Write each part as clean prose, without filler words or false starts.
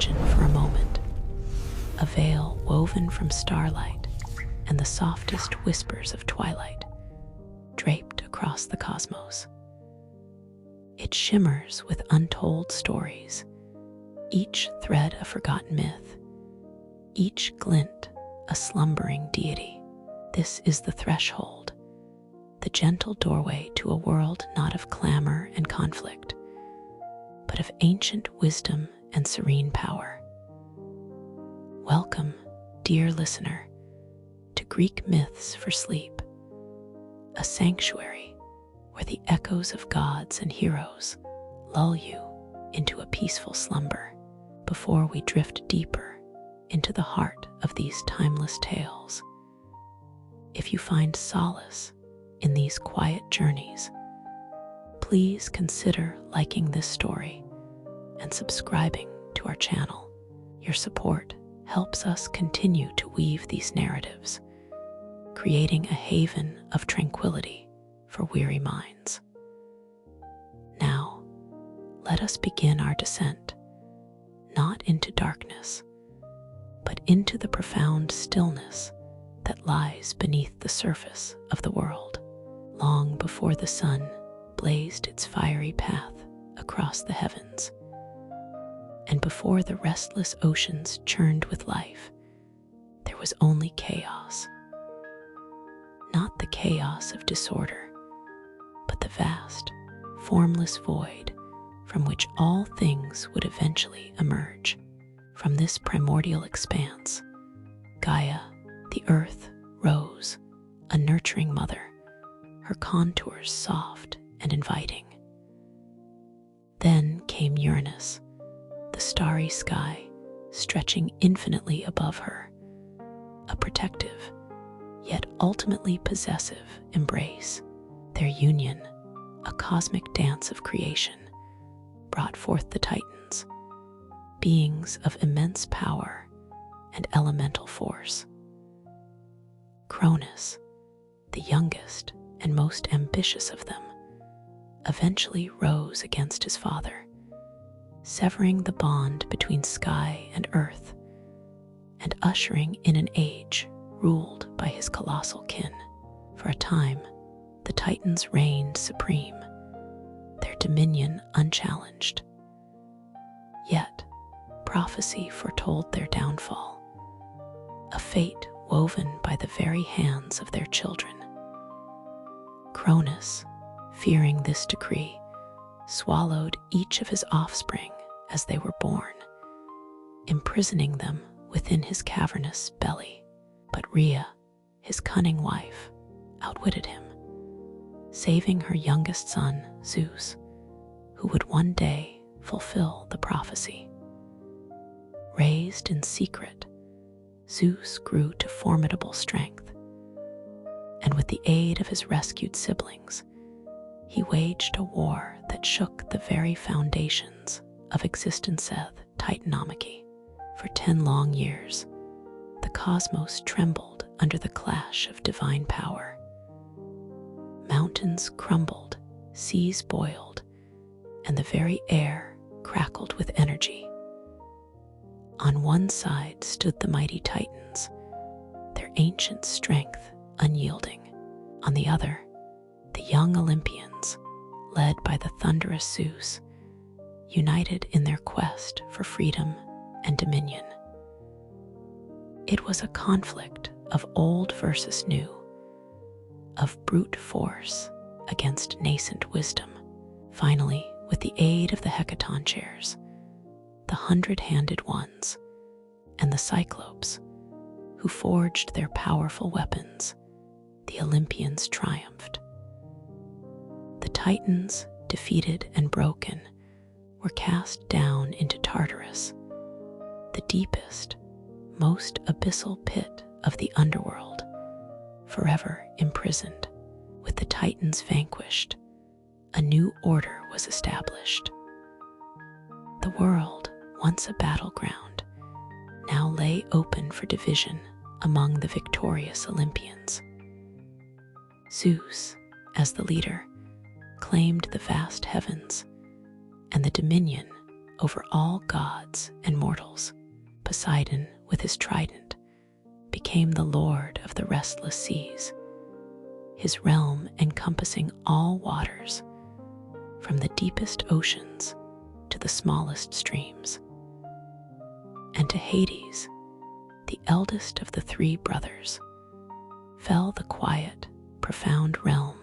imagine for a moment a veil woven from starlight and the softest whispers of twilight draped across the cosmos. It shimmers with untold stories, each thread a forgotten myth, each glint a slumbering deity. This is the threshold, the gentle doorway to a world not of clamor and conflict, but of ancient wisdom and serene power. Welcome, dear listener, to Greek Myths for Sleep, a sanctuary where the echoes of gods and heroes lull you into a peaceful slumber. Before we drift deeper into the heart of these timeless tales, if you find solace in these quiet journeys, please consider liking this story and subscribing to our channel. Your support helps us continue to weave these narratives, creating a haven of tranquility for weary minds. Now, let us begin our descent, not into darkness, but into the profound stillness that lies beneath the surface of the world. Long before the sun blazed its fiery path across the heavens, and before the restless oceans churned with life, there was only chaos. Not the chaos of disorder, but the vast, formless void from which all things would eventually emerge. From this primordial expanse, Gaia, the earth, rose, a nurturing mother, her contours soft and inviting. Then came Uranus, the starry sky stretching infinitely above her, a protective, yet ultimately possessive embrace. Their union, a cosmic dance of creation, brought forth the Titans, beings of immense power and elemental force. Cronus, the youngest and most ambitious of them, eventually rose against his father, severing the bond between sky and earth and ushering in an age ruled by his colossal kin. For a time, the Titans reigned supreme, their dominion unchallenged. Yet, prophecy foretold their downfall, a fate woven by the very hands of their children. Cronus, fearing this decree, swallowed each of his offspring as they were born, imprisoning them within his cavernous belly. But Rhea, his cunning wife, outwitted him, saving her youngest son, Zeus, who would one day fulfill the prophecy. Raised in secret, Zeus grew to formidable strength, and with the aid of his rescued siblings, he waged a war that shook the very foundations of existence. Titanomachy. For 10 long years, the cosmos trembled under the clash of divine power. Mountains crumbled, seas boiled, and the very air crackled with energy. On one side stood the mighty Titans, their ancient strength unyielding. On the other, the young Olympians, led by the thunderous Zeus, united in their quest for freedom and dominion. It was a conflict of old versus new, of brute force against nascent wisdom. Finally, with the aid of the Hecaton chairs, the 100-handed ones, and the Cyclopes, who forged their powerful weapons, the Olympians triumphed. The Titans, defeated and broken, were cast down into Tartarus, the deepest, most abyssal pit of the Underworld, forever imprisoned. With the Titans vanquished, a new order was established. The world, once a battleground, now lay open for division among the victorious Olympians. Zeus, as the leader, claimed the vast heavens and the dominion over all gods and mortals. Poseidon, with his trident, became the lord of the restless seas, his realm encompassing all waters, from the deepest oceans to the smallest streams. And to Hades, the eldest of the three brothers, fell the quiet, profound realm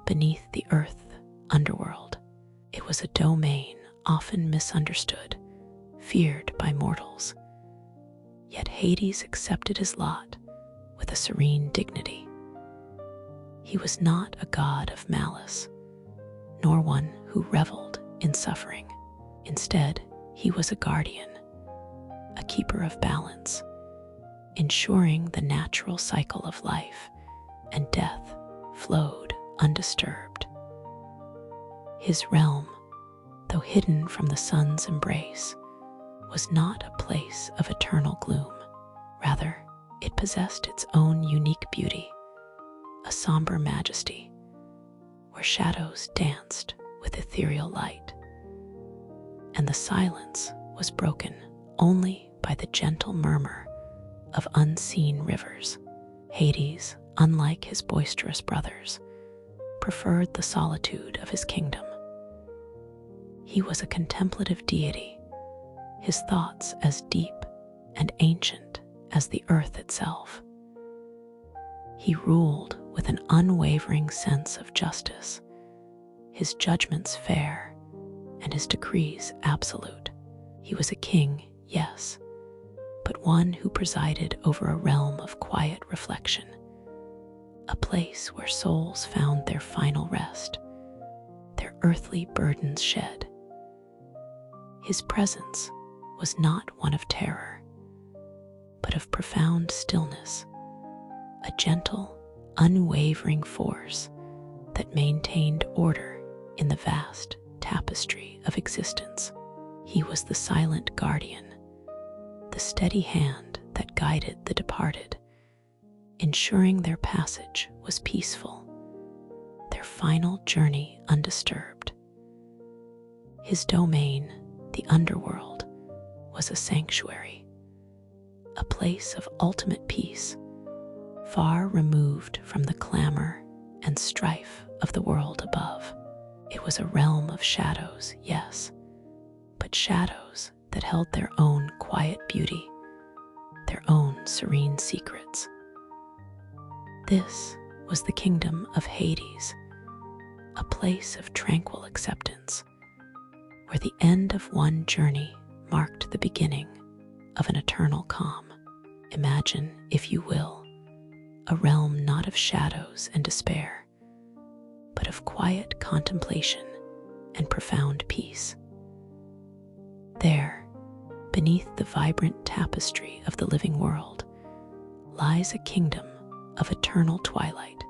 beneath the earth underworld. It was a domain often misunderstood, feared by mortals. Yet Hades accepted his lot with a serene dignity. He was not a god of malice, nor one who reveled in suffering. Instead, he was a guardian, a keeper of balance, ensuring the natural cycle of life and death flowed undisturbed. His realm, though hidden from the sun's embrace, was not a place of eternal gloom. Rather, it possessed its own unique beauty, a somber majesty, where shadows danced with ethereal light, and the silence was broken only by the gentle murmur of unseen rivers. Hades, unlike his boisterous brothers, preferred the solitude of his kingdom. He was a contemplative deity, his thoughts as deep and ancient as the earth itself. He ruled with an unwavering sense of justice, his judgments fair and his decrees absolute. He was a king, yes, but one who presided over a realm of quiet reflection, a place where souls found their final rest, their earthly burdens shed. His presence was not one of terror, but of profound stillness, a gentle, unwavering force that maintained order in the vast tapestry of existence. He was the silent guardian, the steady hand that guided the departed, ensuring their passage was peaceful, their final journey undisturbed. His domain, the Underworld, was a sanctuary, a place of ultimate peace, far removed from the clamor and strife of the world above. It was a realm of shadows, yes, but shadows that held their own quiet beauty, their own serene secrets. This was the kingdom of Hades, a place of tranquil acceptance, where the end of one journey marked the beginning of an eternal calm. Imagine, if you will, a realm not of shadows and despair, but of quiet contemplation and profound peace. There, beneath the vibrant tapestry of the living world, lies a kingdom of eternal twilight,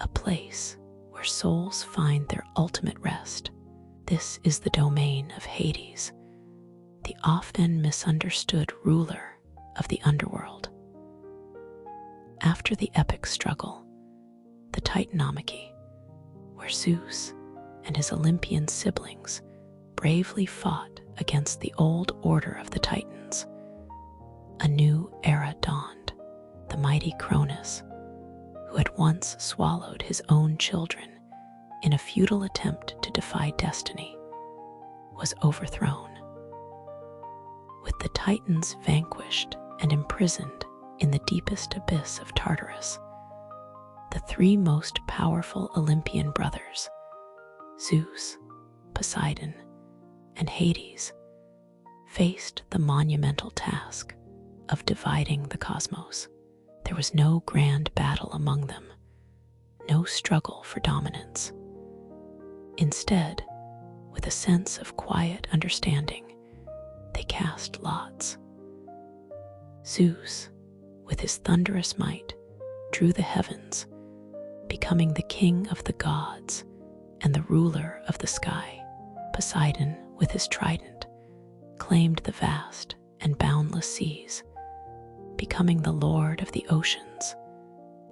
a place where souls find their ultimate rest. This is the domain of Hades, the often misunderstood ruler of the underworld. After the epic struggle, the Titanomachy, where Zeus and his Olympian siblings bravely fought against the old order of the Titans, a new era dawned. The mighty Cronus, who had once swallowed his own children in a futile attempt to defy destiny, was overthrown. With the Titans vanquished and imprisoned in the deepest abyss of Tartarus, the three most powerful Olympian brothers, Zeus, Poseidon, and Hades, faced the monumental task of dividing the cosmos. There was no grand battle among them, no struggle for dominance. Instead, with a sense of quiet understanding, they cast lots. Zeus, with his thunderous might, drew the heavens, becoming the king of the gods and the ruler of the sky. Poseidon, with his trident, claimed the vast and boundless seas, becoming the lord of the oceans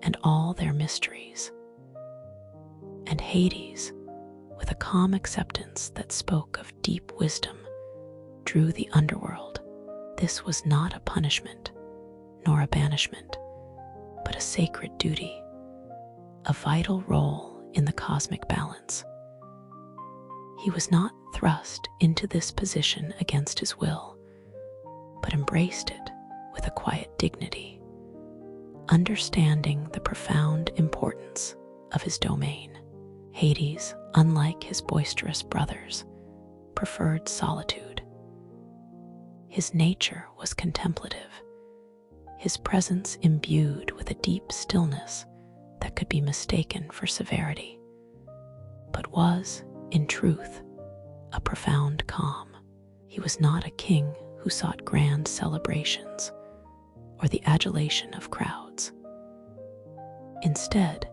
and all their mysteries. And Hades, with a calm acceptance that spoke of deep wisdom, drew the underworld, This was not a punishment, nor a banishment, but a sacred duty, a vital role in the cosmic balance. He was not thrust into this position against his will, but embraced it with a quiet dignity, understanding the profound importance of his domain. Hades, unlike his boisterous brothers, preferred solitude. His nature was contemplative, his presence imbued with a deep stillness that could be mistaken for severity, but was, in truth, a profound calm. He was not a king who sought grand celebrations or the adulation of crowds. Instead,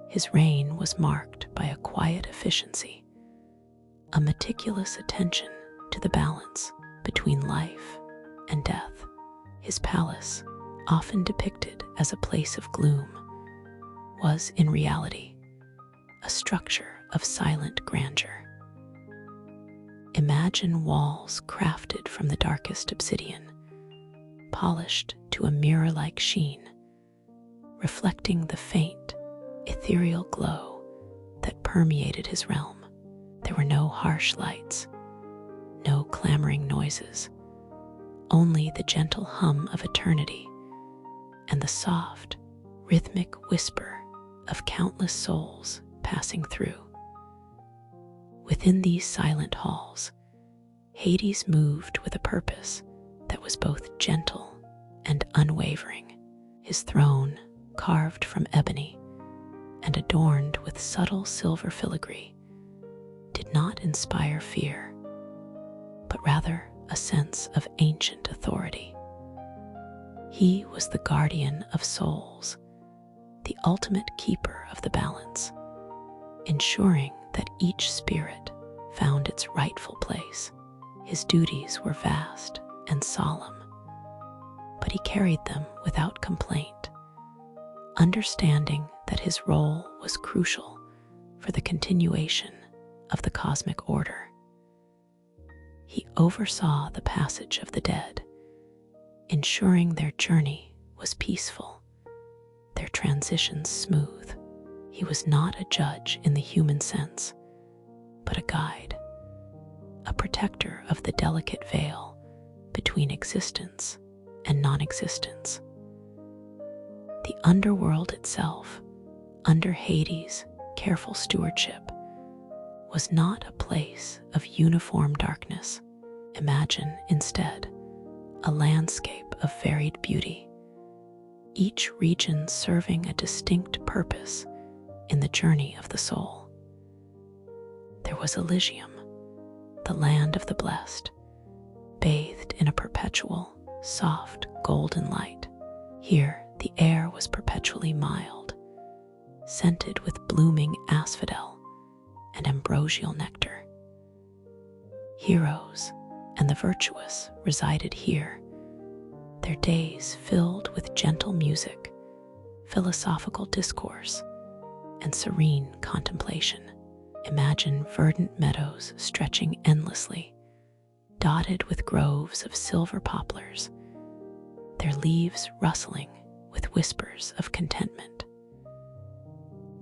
his reign was marked by a quiet efficiency, a meticulous attention to the balance between life and death. His palace, often depicted as a place of gloom, was in reality a structure of silent grandeur. Imagine walls crafted from the darkest obsidian, polished to a mirror-like sheen, reflecting the faint, ethereal glow that permeated his realm. There were no harsh lights, no clamoring noises, only the gentle hum of eternity and the soft, rhythmic whisper of countless souls passing through. Within these silent halls, Hades moved with a purpose that was both gentle and unwavering. His throne, carved from ebony and adorned with subtle silver filigree, did not inspire fear, but rather a sense of ancient authority. He was the guardian of souls, the ultimate keeper of the balance, ensuring that each spirit found its rightful place. His duties were vast and solemn, but he carried them without complaint, understanding that his role was crucial for the continuation of the cosmic order. He oversaw the passage of the dead, ensuring their journey was peaceful, their transitions smooth. He was not a judge in the human sense, but a guide, a protector of the delicate veil between existence and non-existence. The underworld itself, under Hades' careful stewardship, was not a place of uniform darkness. Imagine, instead, a landscape of varied beauty, each region serving a distinct purpose in the journey of the soul. There was Elysium, the land of the blessed, bathed in a perpetual, soft, golden light. Here, the air was perpetually mild, scented with blooming asphodel and ambrosial nectar. Heroes and the virtuous resided here, their days filled with gentle music, philosophical discourse, and serene contemplation. Imagine verdant meadows stretching endlessly, dotted with groves of silver poplars, their leaves rustling with whispers of contentment.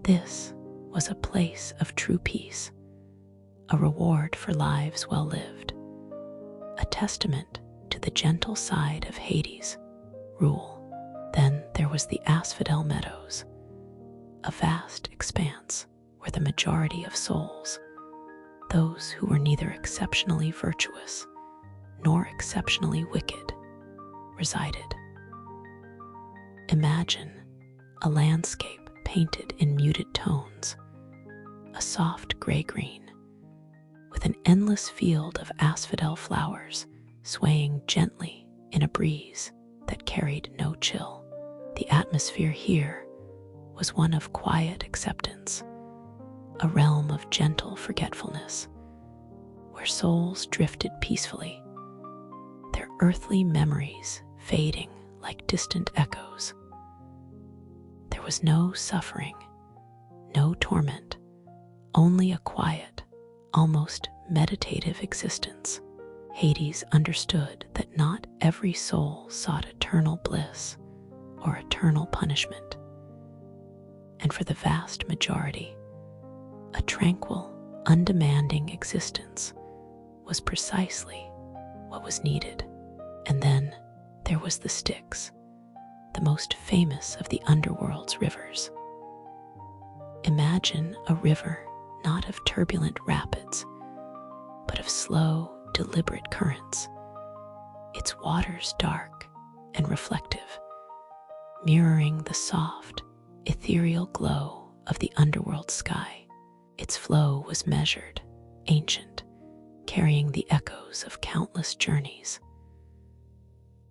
This was a place of true peace, a reward for lives well lived, a testament to the gentle side of Hades' rule. Then there was the Asphodel Meadows, a vast expanse where the majority of souls, those who were neither exceptionally virtuous nor exceptionally wicked, resided. Imagine a landscape painted in muted tones, a soft gray-green, with an endless field of asphodel flowers swaying gently in a breeze that carried no chill. The atmosphere here was one of quiet acceptance, a realm of gentle forgetfulness, where souls drifted peacefully, their earthly memories fading like distant echoes. There was no suffering, no torment, only a quiet, almost meditative existence. Hades understood that not every every soul sought eternal bliss or eternal punishment, and for the vast majority, a tranquil, undemanding existence was precisely what was needed. And then there was the Styx, the most famous of the Underworld's rivers. Imagine a river not of turbulent rapids, but of slow, deliberate currents, its waters dark and reflective, mirroring the soft, ethereal glow of the underworld sky. Its flow was measured, ancient, carrying the echoes of countless journeys.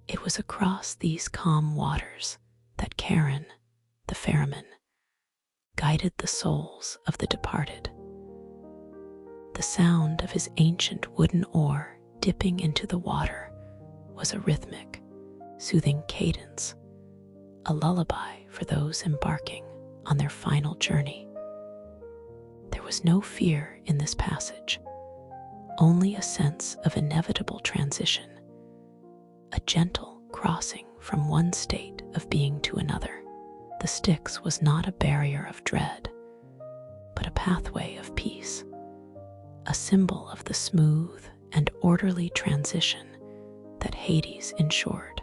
It was across these calm waters that Charon, the ferryman, guided the souls of the departed. The sound of his ancient wooden oar dipping into the water was a rhythmic, soothing cadence, a lullaby for those embarking on their final journey. There was no fear in this passage, only a sense of inevitable transition, a gentle crossing from one state of being to another. The Styx was not a barrier of dread, but a pathway of peace, a symbol of the smooth and orderly transition that Hades ensured.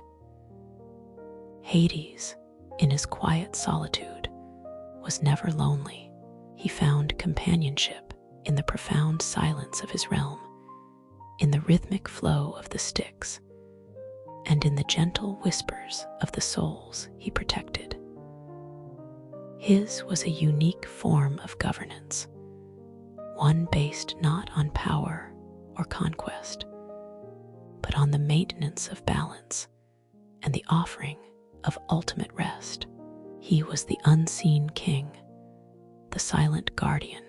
Hades, in his quiet solitude, was never lonely. He found companionship in the profound silence of his realm, in the rhythmic flow of the Styx, and in the gentle whispers of the souls he protected. His was a unique form of governance, one based not on power or conquest, but on the maintenance of balance and the offering of ultimate rest. He was the unseen king, the silent guardian,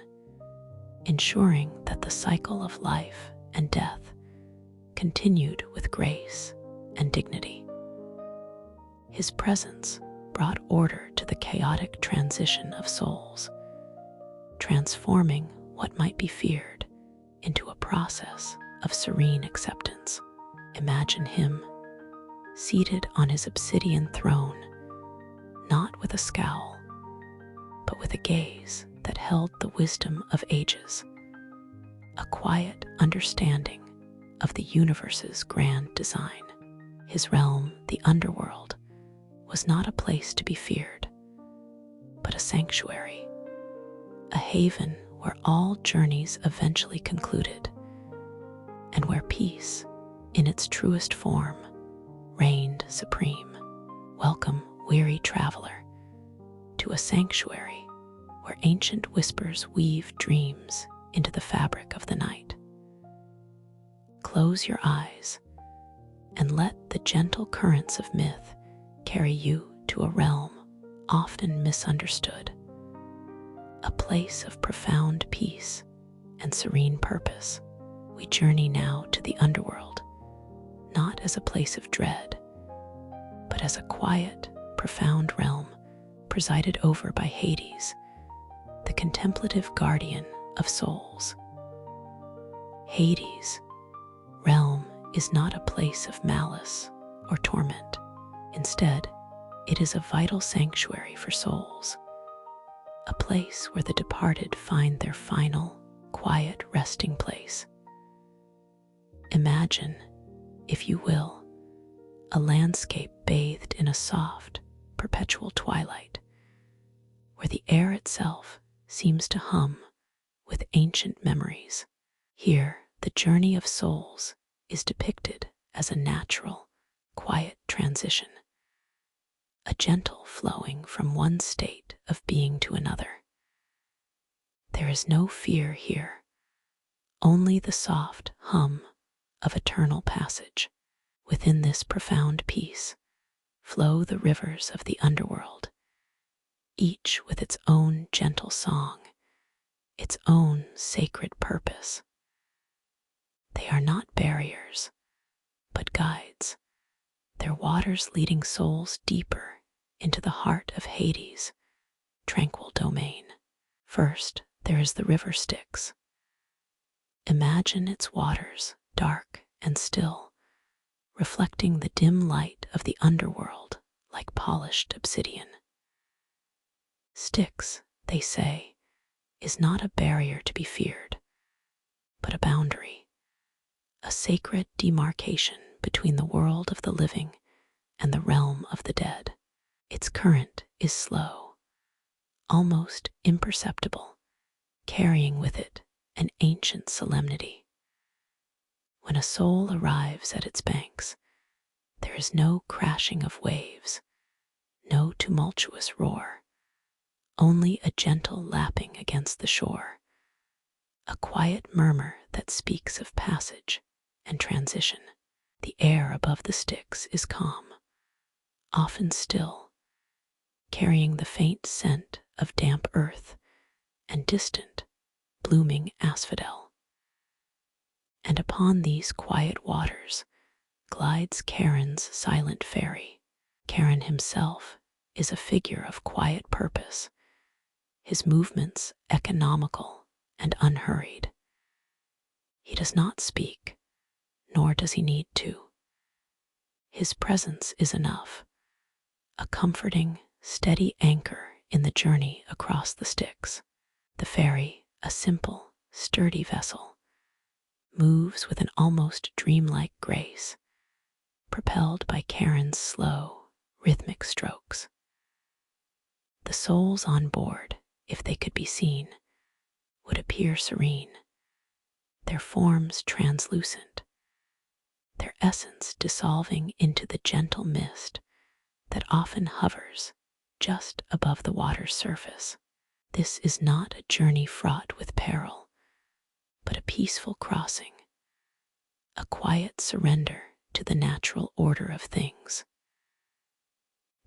ensuring that the cycle of life and death continued with grace and dignity. His presence brought order to the chaotic transition of souls, transforming what might be feared into a process of serene acceptance. Imagine him seated on his obsidian throne, not with a scowl, but with a gaze that held the wisdom of ages, a quiet understanding of the universe's grand design. His realm, the Underworld, was not a place to be feared, but a sanctuary, a haven where all journeys eventually concluded, and where peace, in its truest form, reigned supreme. Welcome, weary traveler, to a sanctuary where ancient whispers weave dreams into the fabric of the night. Close your eyes and let the gentle currents of myth carry you to a realm often misunderstood, a place of profound peace and serene purpose. We journey now to the Underworld, not as a place of dread, but as a quiet, profound realm presided over by Hades, the contemplative guardian of souls. Hades' realm is not a place of malice or torment. Instead, it is a vital sanctuary for souls, a place where the departed find their final, quiet resting place. Imagine, if you will, a landscape bathed in a soft, perpetual twilight, where the air itself seems to hum with ancient memories. Here, the journey of souls is depicted as a natural, quiet transition, a gentle flowing from one state of being to another. There is no fear here, only the soft hum of eternal passage. Within this profound peace flow the rivers of the Underworld, each with its own gentle song, its own sacred purpose. They are not barriers, but guides, their waters leading souls deeper into the heart of Hades' tranquil domain. First, there is the River Styx. Imagine its waters dark and still, reflecting the dim light of the underworld like polished obsidian. Styx, they say, is not a barrier to be feared, but a boundary, a sacred demarcation between the world of the living and the realm of the dead. Its current is slow, almost imperceptible, carrying with it an ancient solemnity. When a soul arrives at its banks, there is no crashing of waves, no tumultuous roar, only a gentle lapping against the shore, a quiet murmur that speaks of passage and transition. The air above the Styx is calm, often still, carrying the faint scent of damp earth and distant, blooming asphodel. And upon these quiet waters glides Charon's silent ferry. Charon himself is a figure of quiet purpose, his movements economical and unhurried. He does not speak, nor does he need to. His presence is enough, a comforting, steady anchor in the journey across the Styx. The ferry, a simple, sturdy vessel, moves with an almost dreamlike grace, propelled by Charon's slow, rhythmic strokes. The souls on board, if they could be seen, would appear serene, their forms translucent, their essence dissolving into the gentle mist that often hovers just above the water's surface. This is not a journey fraught with peril, but a peaceful crossing, a quiet surrender to the natural order of things.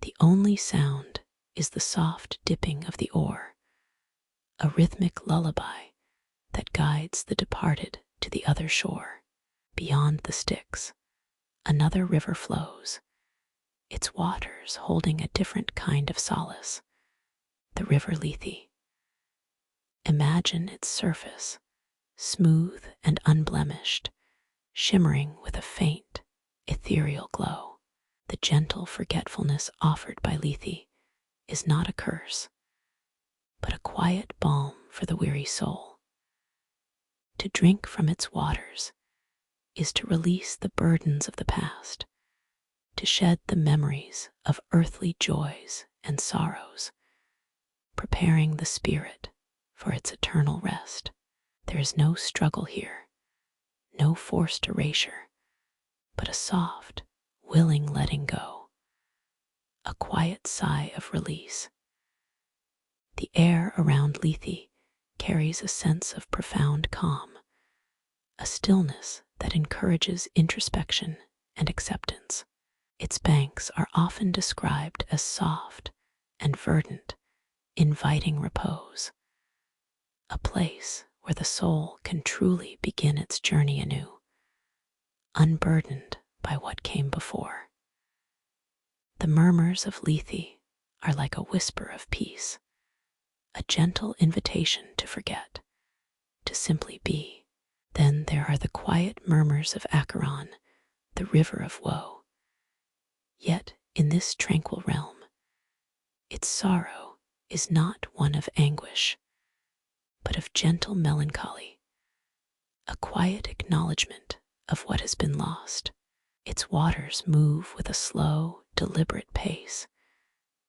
The only sound is the soft dipping of the oar, a rhythmic lullaby that guides the departed to the other shore. Beyond the Styx, another river flows, its waters holding a different kind of solace, the River Lethe. Imagine its surface, smooth and unblemished, shimmering with a faint, ethereal glow. The gentle forgetfulness offered by Lethe is not a curse, but a quiet balm for the weary soul. To drink from its waters is to release the burdens of the past, to shed the memories of earthly joys and sorrows, preparing the spirit for its eternal rest. There is no struggle here, no forced erasure, but a soft, willing letting go, a quiet sigh of release. The air around Lethe carries a sense of profound calm, a stillness that encourages introspection and acceptance. Its banks are often described as soft and verdant, inviting repose, a place where the soul can truly begin its journey anew, unburdened by what came before. The murmurs of Lethe are like a whisper of peace, a gentle invitation to forget, to simply be. Then there are the quiet murmurs of Acheron, the river of woe. Yet in this tranquil realm, its sorrow is not one of anguish, but of gentle melancholy, a quiet acknowledgement of what has been lost. Its waters move with a slow, deliberate pace,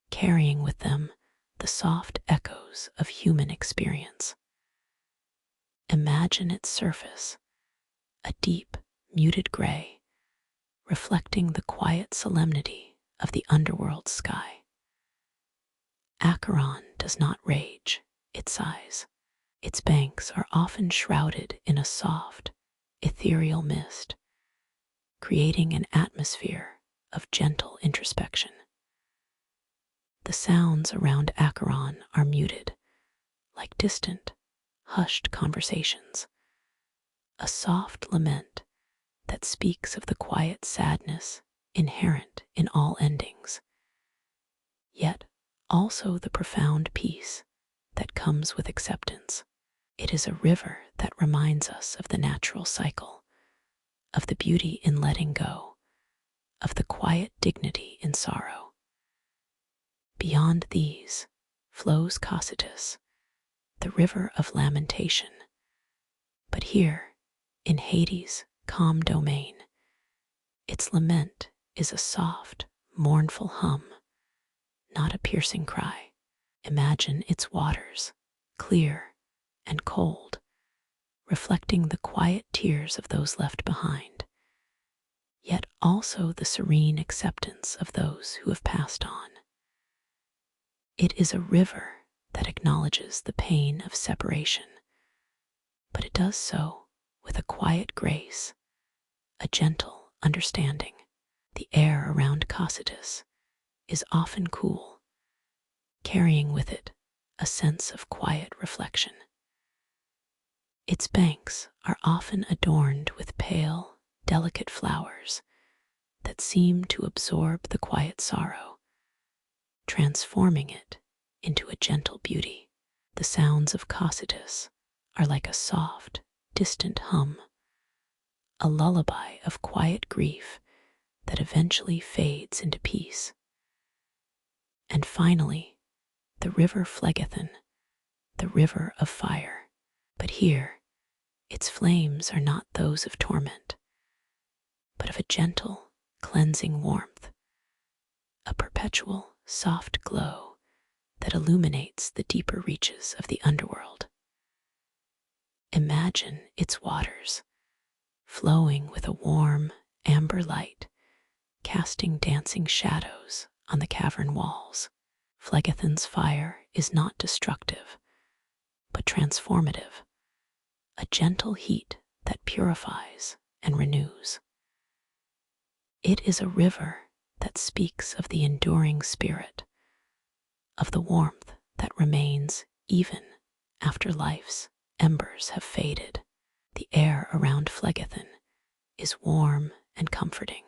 carrying with them the soft echoes of human experience. Imagine its surface, a deep, muted gray, reflecting the quiet solemnity of the underworld sky. Acheron does not rage, it sighs. Its banks are often shrouded in a soft, ethereal mist, creating an atmosphere of gentle introspection. The sounds around Acheron are muted, like distant, hushed conversations, a soft lament that speaks of the quiet sadness inherent in all endings, yet also the profound peace that comes with acceptance. It is a river that reminds us of the natural cycle, of the beauty in letting go, quiet dignity in sorrow. Beyond these flows Cocytus, the river of lamentation. But here, in Hades' calm domain, its lament is a soft, mournful hum, not a piercing cry. Imagine its waters, clear and cold, reflecting the quiet tears of those left behind, yet also the serene acceptance of those who have passed on. It is a river that acknowledges the pain of separation, but it does so with a quiet grace, a gentle understanding. The air around Cocytus is often cool, carrying with it a sense of quiet reflection. Its banks are often adorned with pale, delicate flowers that seem to absorb the quiet sorrow, transforming it into a gentle beauty. The sounds of Cocytus are like a soft, distant hum, a lullaby of quiet grief that eventually fades into peace. And finally, the river Phlegethon, the river of fire. But here, its flames are not those of torment, but of a gentle, cleansing warmth, a perpetual, soft glow that illuminates the deeper reaches of the underworld. Imagine its waters, flowing with a warm, amber light, casting dancing shadows on the cavern walls. Phlegethon's fire is not destructive, but transformative, a gentle heat that purifies and renews. It is a river that speaks of the enduring spirit, of the warmth that remains even after life's embers have faded. The air around Phlegethon is warm and comforting,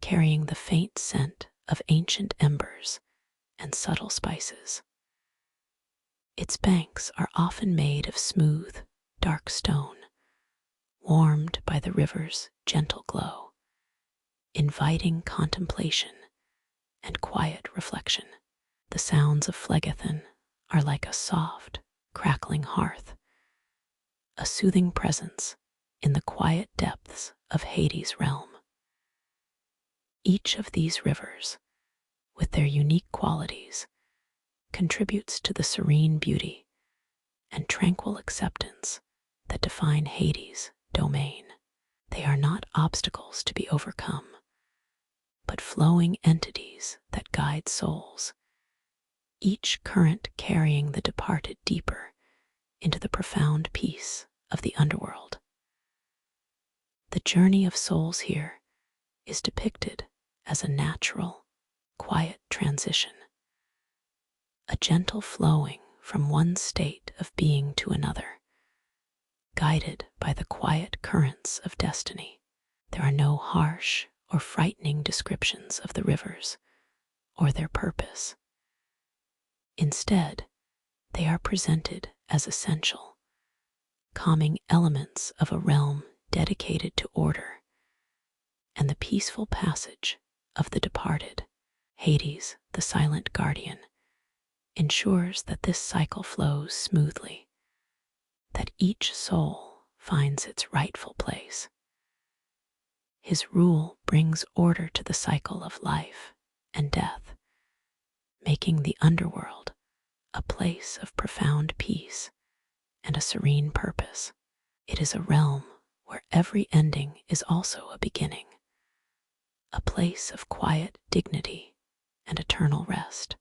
carrying the faint scent of ancient embers and subtle spices. Its banks are often made of smooth, dark stone, warmed by the river's gentle glow, inviting contemplation and quiet reflection. The sounds of Phlegethon are like a soft, crackling hearth, a soothing presence in the quiet depths of Hades' realm. Each of these rivers, with their unique qualities, contributes to the serene beauty and tranquil acceptance that define Hades' domain. They are not obstacles to be overcome, but flowing entities that guide souls, each current carrying the departed deeper into the profound peace of the underworld. The journey of souls here is depicted as a natural, quiet transition, a gentle flowing from one state of being to another, guided by the quiet currents of destiny. There are no harsh or frightening descriptions of the rivers or their purpose. Instead, they are presented as essential, calming elements of a realm dedicated to order and the peaceful passage of the departed. Hades, the silent guardian, ensures that this cycle flows smoothly, that each soul finds its rightful place. His rule brings order to the cycle of life and death, making the underworld a place of profound peace and a serene purpose. It is a realm where every ending is also a beginning, a place of quiet dignity and eternal rest.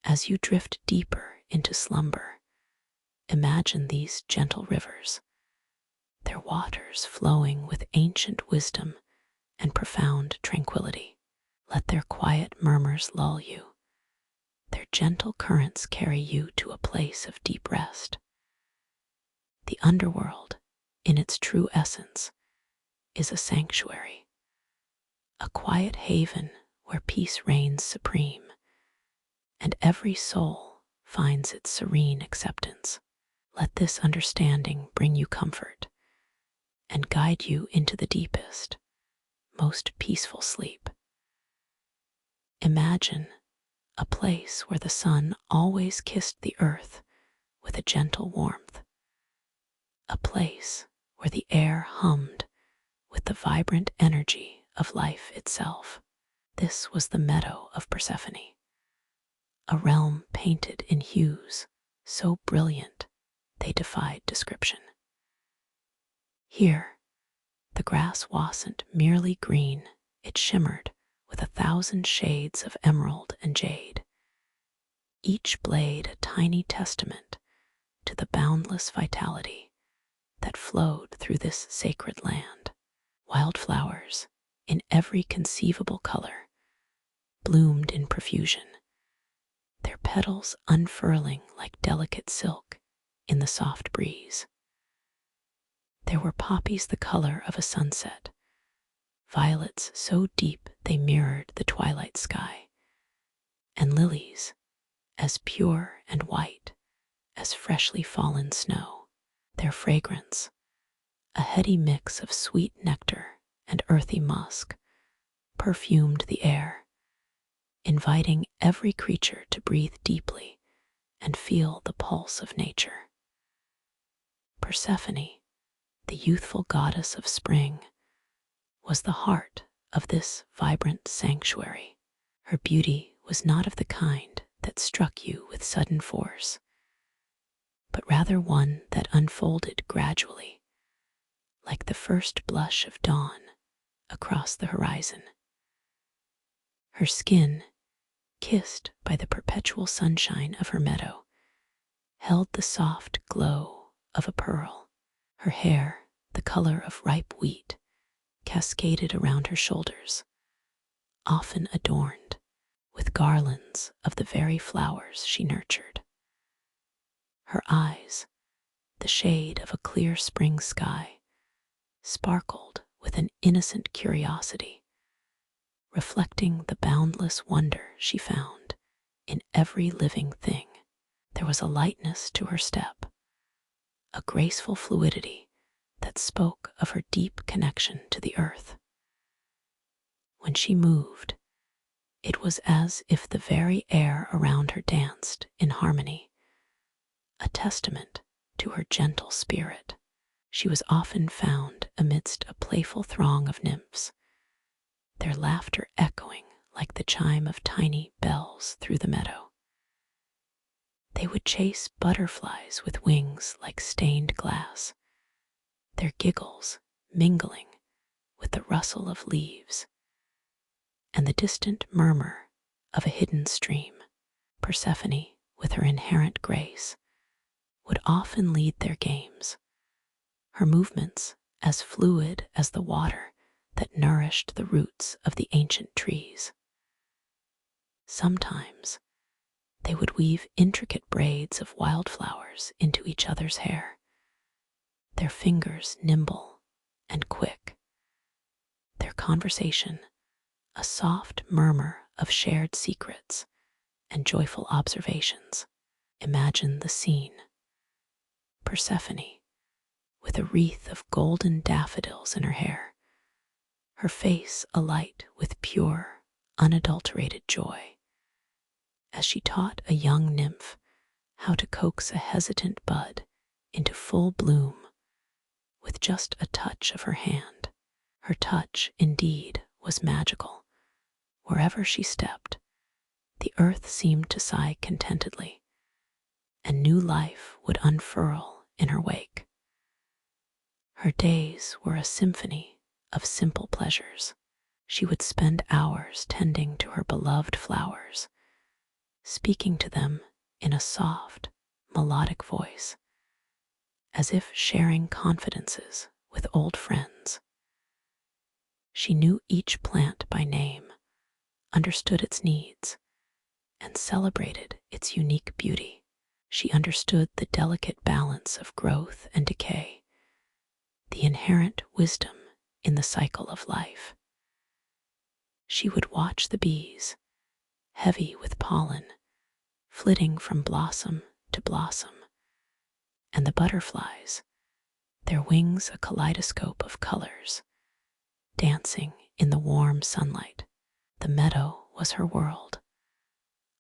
As you drift deeper into slumber, imagine these gentle rivers, their waters flowing with ancient wisdom and profound tranquility. Let their quiet murmurs lull you. Their gentle currents carry you to a place of deep rest. The underworld, in its true essence, is a sanctuary, a quiet haven where peace reigns supreme, and every soul finds its serene acceptance. Let this understanding bring you comfort and guide you into the deepest, most peaceful sleep. Imagine a place where the sun always kissed the earth with a gentle warmth, a place where the air hummed with the vibrant energy of life itself. This was the meadow of Persephone, a realm painted in hues so brilliant they defied description. Here, the grass wasn't merely green, it shimmered with 1,000 shades of emerald and jade, each blade a tiny testament to the boundless vitality that flowed through this sacred land. Wildflowers, in every conceivable color, bloomed in profusion, their petals unfurling like delicate silk in the soft breeze. There were poppies the color of a sunset, violets so deep they mirrored the twilight sky, and lilies as pure and white as freshly fallen snow. Their fragrance, a heady mix of sweet nectar and earthy musk, perfumed the air, inviting every creature to breathe deeply and feel the pulse of nature. Persephone, the youthful goddess of spring, was the heart of this vibrant sanctuary. Her beauty was not of the kind that struck you with sudden force, but rather one that unfolded gradually, like the first blush of dawn across the horizon. Her skin, kissed by the perpetual sunshine of her meadow, held the soft glow of a pearl. Her hair, the color of ripe wheat, cascaded around her shoulders, often adorned with garlands of the very flowers she nurtured. Her eyes, the shade of a clear spring sky, sparkled with an innocent curiosity, reflecting the boundless wonder she found in every living thing. There was a lightness to her step, a graceful fluidity that spoke of her deep connection to the earth. When she moved, it was as if the very air around her danced in harmony, a testament to her gentle spirit. She was often found amidst a playful throng of nymphs, their laughter echoing like the chime of tiny bells through the meadow. They would chase butterflies with wings like stained glass, their giggles mingling with the rustle of leaves and the distant murmur of a hidden stream. Persephone, with her inherent grace, would often lead their games, her movements as fluid as the water that nourished the roots of the ancient trees. Sometimes they would weave intricate braids of wildflowers into each other's hair, their fingers nimble and quick, their conversation a soft murmur of shared secrets and joyful observations. Imagine the scene. Persephone, with a wreath of golden daffodils in her hair, her face alight with pure, unadulterated joy, as she taught a young nymph how to coax a hesitant bud into full bloom with just a touch of her hand. Her touch, indeed, was magical. Wherever she stepped, the earth seemed to sigh contentedly, and new life would unfurl in her wake. Her days were a symphony of simple pleasures. She would spend hours tending to her beloved flowers, speaking to them in a soft, melodic voice, as if sharing confidences with old friends. She knew each plant by name, understood its needs, and celebrated its unique beauty. She understood the delicate balance of growth and decay, the inherent wisdom in the cycle of life. She would watch the bees, heavy with pollen, flitting from blossom to blossom, and the butterflies, their wings a kaleidoscope of colors, dancing in the warm sunlight. The meadow was her world,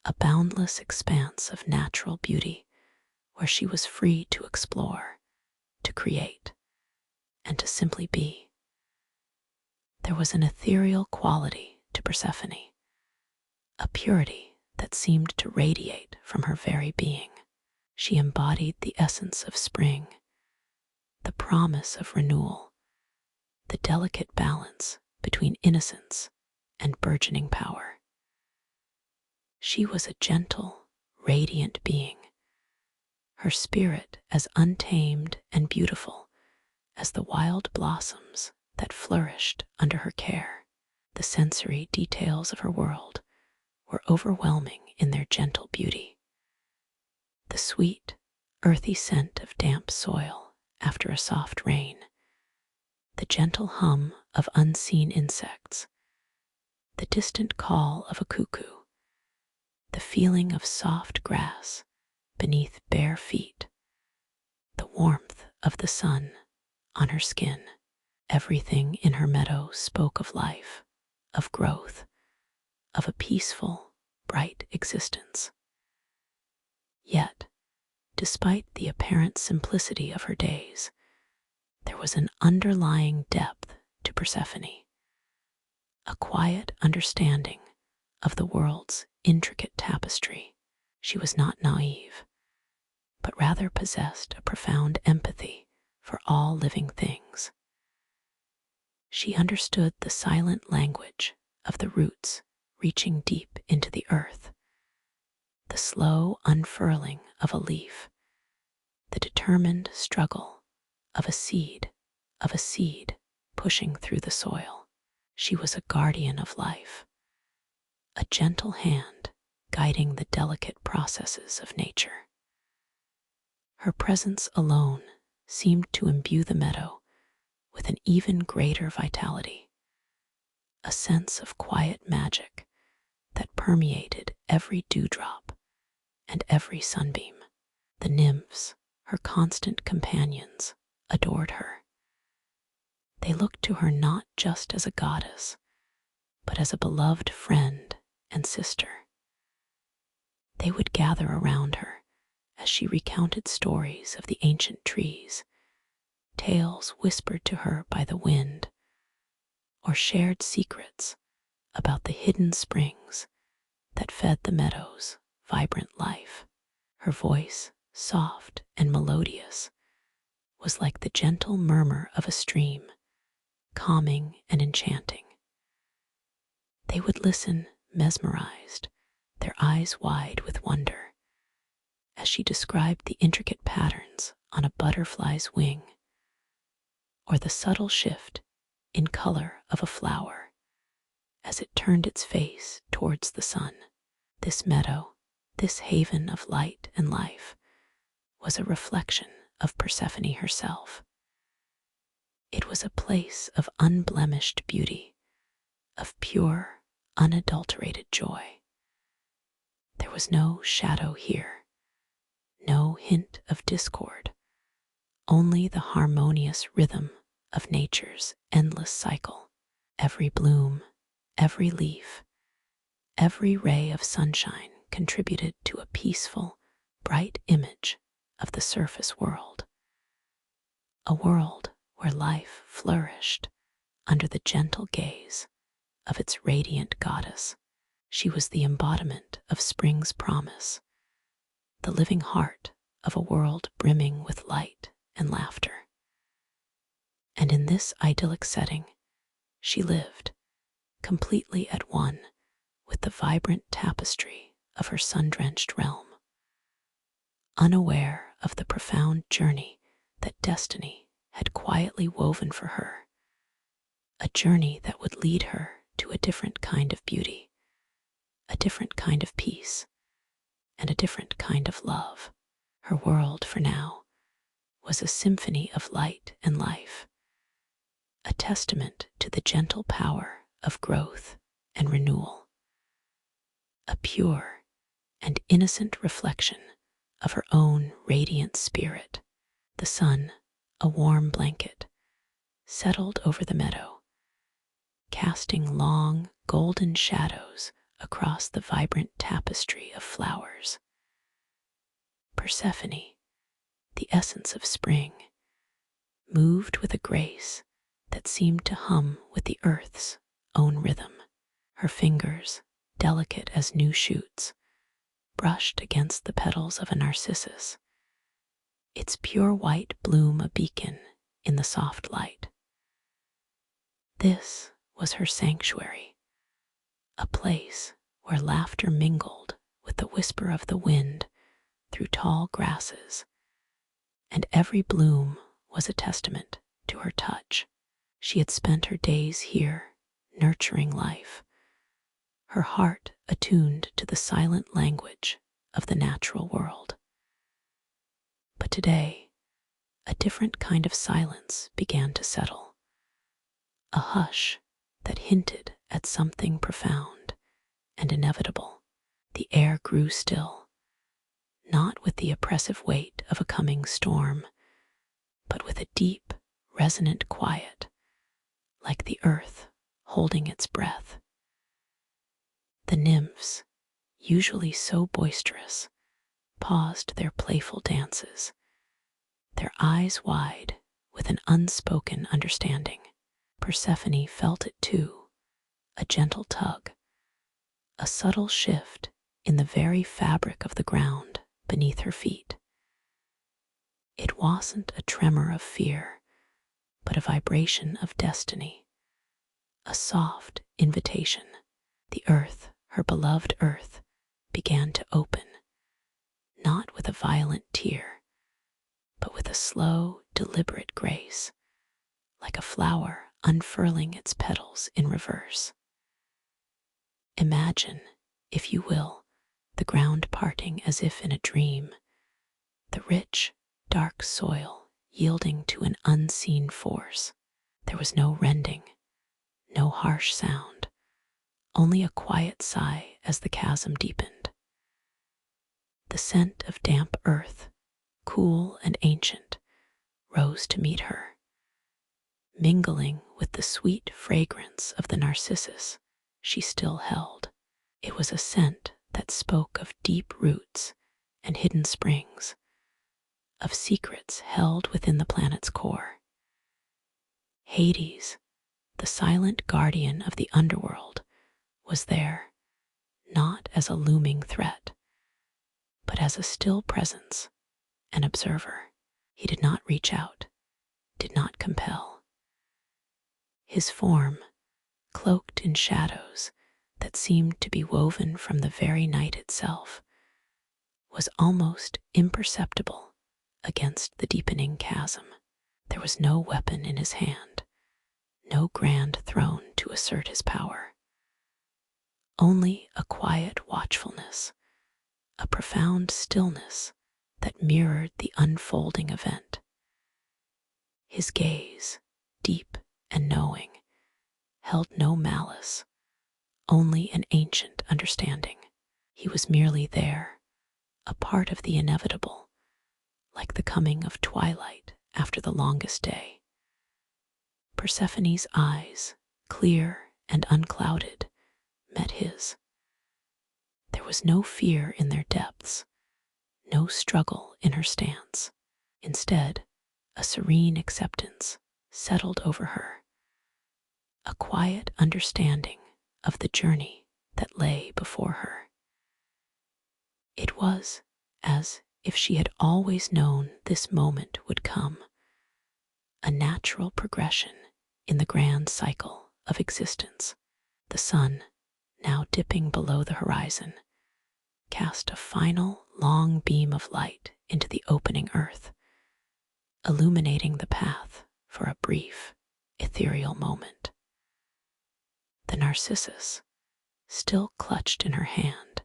a boundless expanse of natural beauty where she was free to explore, to create, and to simply be. There was an ethereal quality to Persephone, a purity that seemed to radiate from her very being. She embodied the essence of spring, the promise of renewal, the delicate balance between innocence and burgeoning power. She was a gentle, radiant being, her spirit as untamed and beautiful as the wild blossoms that flourished under her care. The sensory details of her world were overwhelming in their gentle beauty. The sweet, earthy scent of damp soil after a soft rain, the gentle hum of unseen insects, the distant call of a cuckoo, the feeling of soft grass beneath bare feet, the warmth of the sun on her skin. Everything in her meadow spoke of life, of growth, of a peaceful, bright existence. Yet, despite the apparent simplicity of her days, there was an underlying depth to Persephone, a quiet understanding of the world's intricate tapestry. She was not naive, but rather possessed a profound empathy for all living things. She understood the silent language of the roots reaching deep into the earth, the slow unfurling of a leaf, the determined struggle of a seed pushing through the soil. She was a guardian of life, a gentle hand guiding the delicate processes of nature. Her presence alone seemed to imbue the meadow with an even greater vitality, a sense of quiet magic that permeated every dewdrop and every sunbeam. The nymphs, her constant companions, adored her. They looked to her not just as a goddess, but as a beloved friend and sister. They would gather around her as she recounted stories of the ancient trees, tales whispered to her by the wind, or shared secrets about the hidden springs that fed the meadow's vibrant life. Her voice, soft and melodious, was like the gentle murmur of a stream, calming and enchanting. They would listen mesmerized, their eyes wide with wonder, as she described the intricate patterns on a butterfly's wing, or the subtle shift in color of a flower as it turned its face towards the sun. This meadow, this haven of light and life, was a reflection of Persephone herself. It was a place of unblemished beauty, of pure, unadulterated joy. There was no shadow here, no hint of discord, only the harmonious rhythm of nature's endless cycle. Every bloom, every leaf, every ray of sunshine contributed to a peaceful, bright image of the surface world, a world where life flourished under the gentle gaze of its radiant goddess. She was the embodiment of spring's promise, the living heart of a world brimming with light and laughter. And in this idyllic setting, she lived, completely at one with the vibrant tapestry of her sun-drenched realm, unaware of the profound journey that destiny had quietly woven for her, a journey that would lead her to a different kind of beauty, a different kind of peace, and a different kind of love. Her world, for now, was a symphony of light and life, a testament to the gentle power of growth and renewal, a pure and innocent reflection of her own radiant spirit. The sun, a warm blanket, settled over the meadow, casting long, golden shadows across the vibrant tapestry of flowers. Persephone, the essence of spring, moved with a grace that seemed to hum with the earth's own rhythm. Her fingers, delicate as new shoots, brushed against the petals of a narcissus, its pure white bloom a beacon in the soft light. This was her sanctuary, a place where laughter mingled with the whisper of the wind through tall grasses, and every bloom was a testament to her touch. She had spent her days here, nurturing life, her heart attuned to the silent language of the natural world. But today, a different kind of silence began to settle, a hush that hinted at something profound and inevitable. The air grew still, not with the oppressive weight of a coming storm, but with a deep, resonant quiet, like the earth holding its breath. The nymphs, usually so boisterous, paused their playful dances, their eyes wide with an unspoken understanding. Persephone felt it too, a gentle tug, a subtle shift in the very fabric of the ground beneath her feet. It wasn't a tremor of fear, but a vibration of destiny, a soft invitation. The earth, her beloved earth, began to open, not with a violent tear, but with a slow, deliberate grace, like a flower unfurling its petals in reverse. Imagine, if you will, the ground parting as if in a dream, the rich, dark soil yielding to an unseen force. There was no rending, no harsh sound, only a quiet sigh as the chasm deepened. The scent of damp earth, cool and ancient, rose to meet her, mingling with the sweet fragrance of the narcissus she still held. It was a scent that spoke of deep roots and hidden springs, of secrets held within the planet's core. Hades, the silent guardian of the underworld, was there, not as a looming threat, but as a still presence, an observer. He did not reach out, did not compel. His form, cloaked in shadows that seemed to be woven from the very night itself, was almost imperceptible against the deepening chasm. There was no weapon in his hand, no grand throne to assert his power. Only a quiet watchfulness, a profound stillness that mirrored the unfolding event. His gaze, deep and knowing, held no malice, only an ancient understanding. He was merely there, a part of the inevitable, like the coming of twilight after the longest day. Persephone's eyes, clear and unclouded, met his. There was no fear in their depths, no struggle in her stance. Instead, a serene acceptance settled over her, a quiet understanding of the journey that lay before her. It was as if she had always known this moment would come, a natural progression in the grand cycle of existence. The sun, now dipping below the horizon, cast a final long beam of light into the opening earth, illuminating the path for a brief, ethereal moment. The narcissus, still clutched in her hand,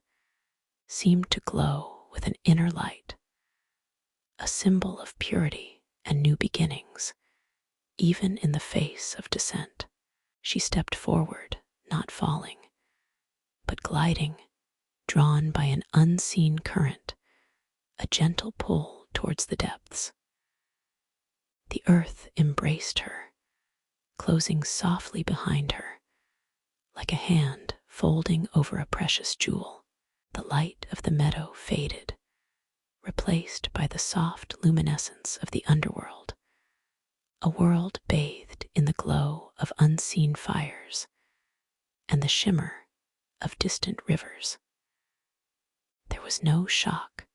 seemed to glow with an inner light, a symbol of purity and new beginnings, even in the face of descent. She stepped forward, not falling, but gliding, drawn by an unseen current, a gentle pull towards the depths. The earth embraced her, closing softly behind her, like a hand folding over a precious jewel. The light of the meadow faded, replaced by the soft luminescence of the underworld, a world bathed in the glow of unseen fires and the shimmer of distant rivers. There was no shock,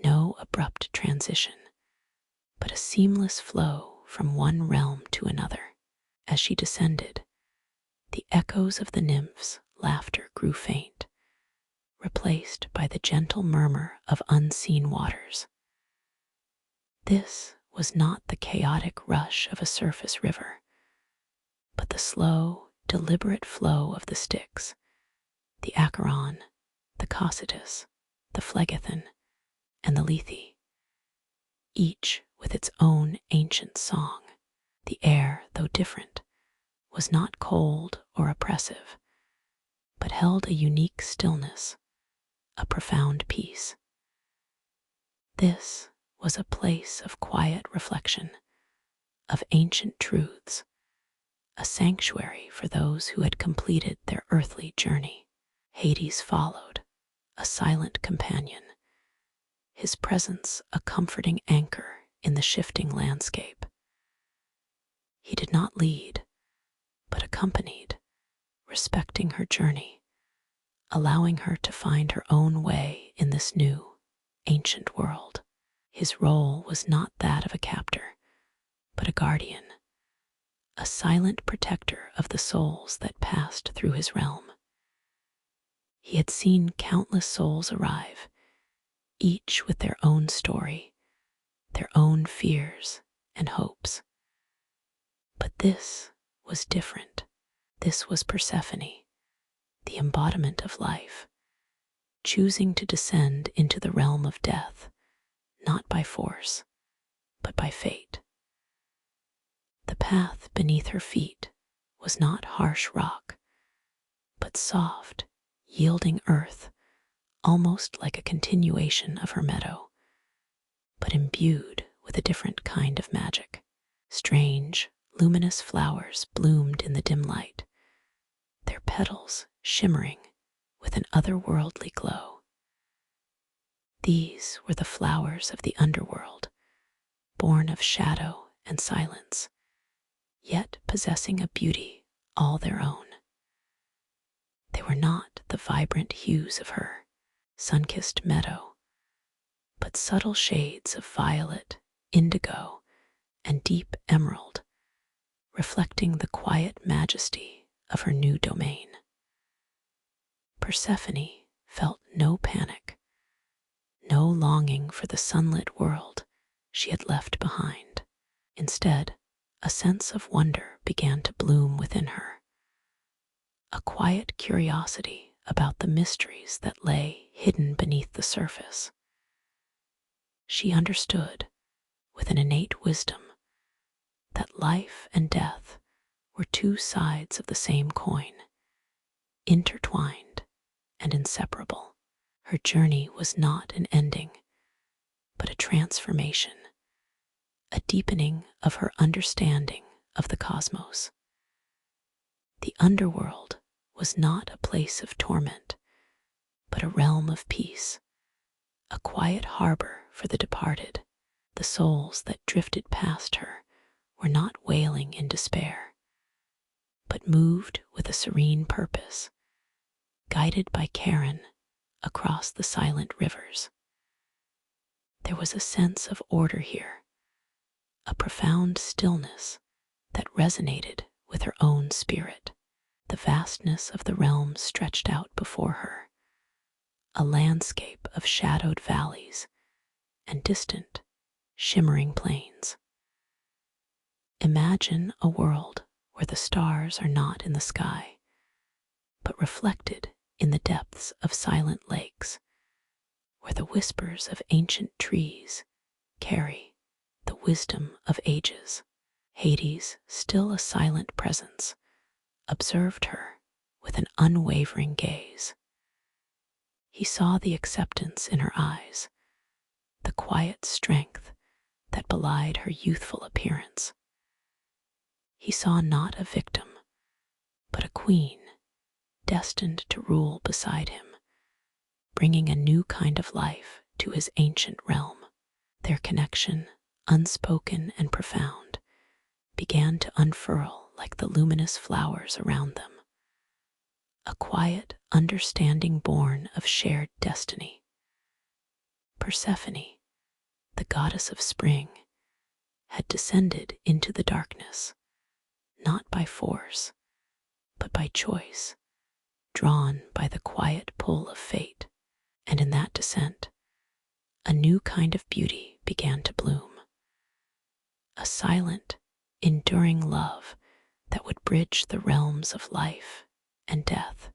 no abrupt transition, but a seamless flow from one realm to another. As she descended, the echoes of the nymphs' laughter grew faint, replaced by the gentle murmur of unseen waters. This was not the chaotic rush of a surface river, but the slow, deliberate flow of the Styx, the Acheron, the Cocytus, the Phlegethon, and the Lethe, each with its own ancient song. The air, though different, was not cold or oppressive, but held a unique stillness, a profound peace. This was a place of quiet reflection, of ancient truths, a sanctuary for those who had completed their earthly journey. Hades followed, a silent companion, his presence a comforting anchor in the shifting landscape. He did not lead, but accompanied, respecting her journey, allowing her to find her own way in this new, ancient world. His role was not that of a captor, but a guardian, a silent protector of the souls that passed through his realm. He had seen countless souls arrive, each with their own story, their own fears and hopes. But this was different. This was Persephone, the embodiment of life, choosing to descend into the realm of death, not by force, but by fate. The path beneath her feet was not harsh rock, but soft, yielding earth, almost like a continuation of her meadow, but imbued with a different kind of magic. Strange, luminous flowers bloomed in the dim light, their petals shimmering with an otherworldly glow. These were the flowers of the underworld, born of shadow and silence, yet possessing a beauty all their own. They were not the vibrant hues of her sun-kissed meadow, but subtle shades of violet, indigo, and deep emerald, reflecting the quiet majesty of her new domain. Persephone felt no panic, no longing for the sunlit world she had left behind. Instead, a sense of wonder began to bloom within her, a quiet curiosity about the mysteries that lay hidden beneath the surface. She understood, with an innate wisdom, that life and death were two sides of the same coin, intertwined and inseparable. Her journey was not an ending, but a transformation, a deepening of her understanding of the cosmos. The underworld was not a place of torment, but a realm of peace, a quiet harbor for the departed. The souls that drifted past her were not wailing in despair, but moved with a serene purpose, guided by Charon across the silent rivers. There was a sense of order here, a profound stillness that resonated with her own spirit. The vastness of the realm stretched out before her, a landscape of shadowed valleys and distant, shimmering plains. Imagine a world where the stars are not in the sky, but reflected in the depths of silent lakes, where the whispers of ancient trees carry the wisdom of ages. Hades, still a silent presence, observed her with an unwavering gaze. He saw the acceptance in her eyes, the quiet strength that belied her youthful appearance. He saw not a victim, but a queen destined to rule beside him, bringing a new kind of life to his ancient realm. Their connection, unspoken and profound, began to unfurl like the luminous flowers around them, a quiet understanding born of shared destiny. Persephone, the goddess of spring, had descended into the darkness, not by force, but by choice, drawn by the quiet pull of fate. And in that descent, a new kind of beauty began to bloom, a silent, enduring love that would bridge the realms of life and death,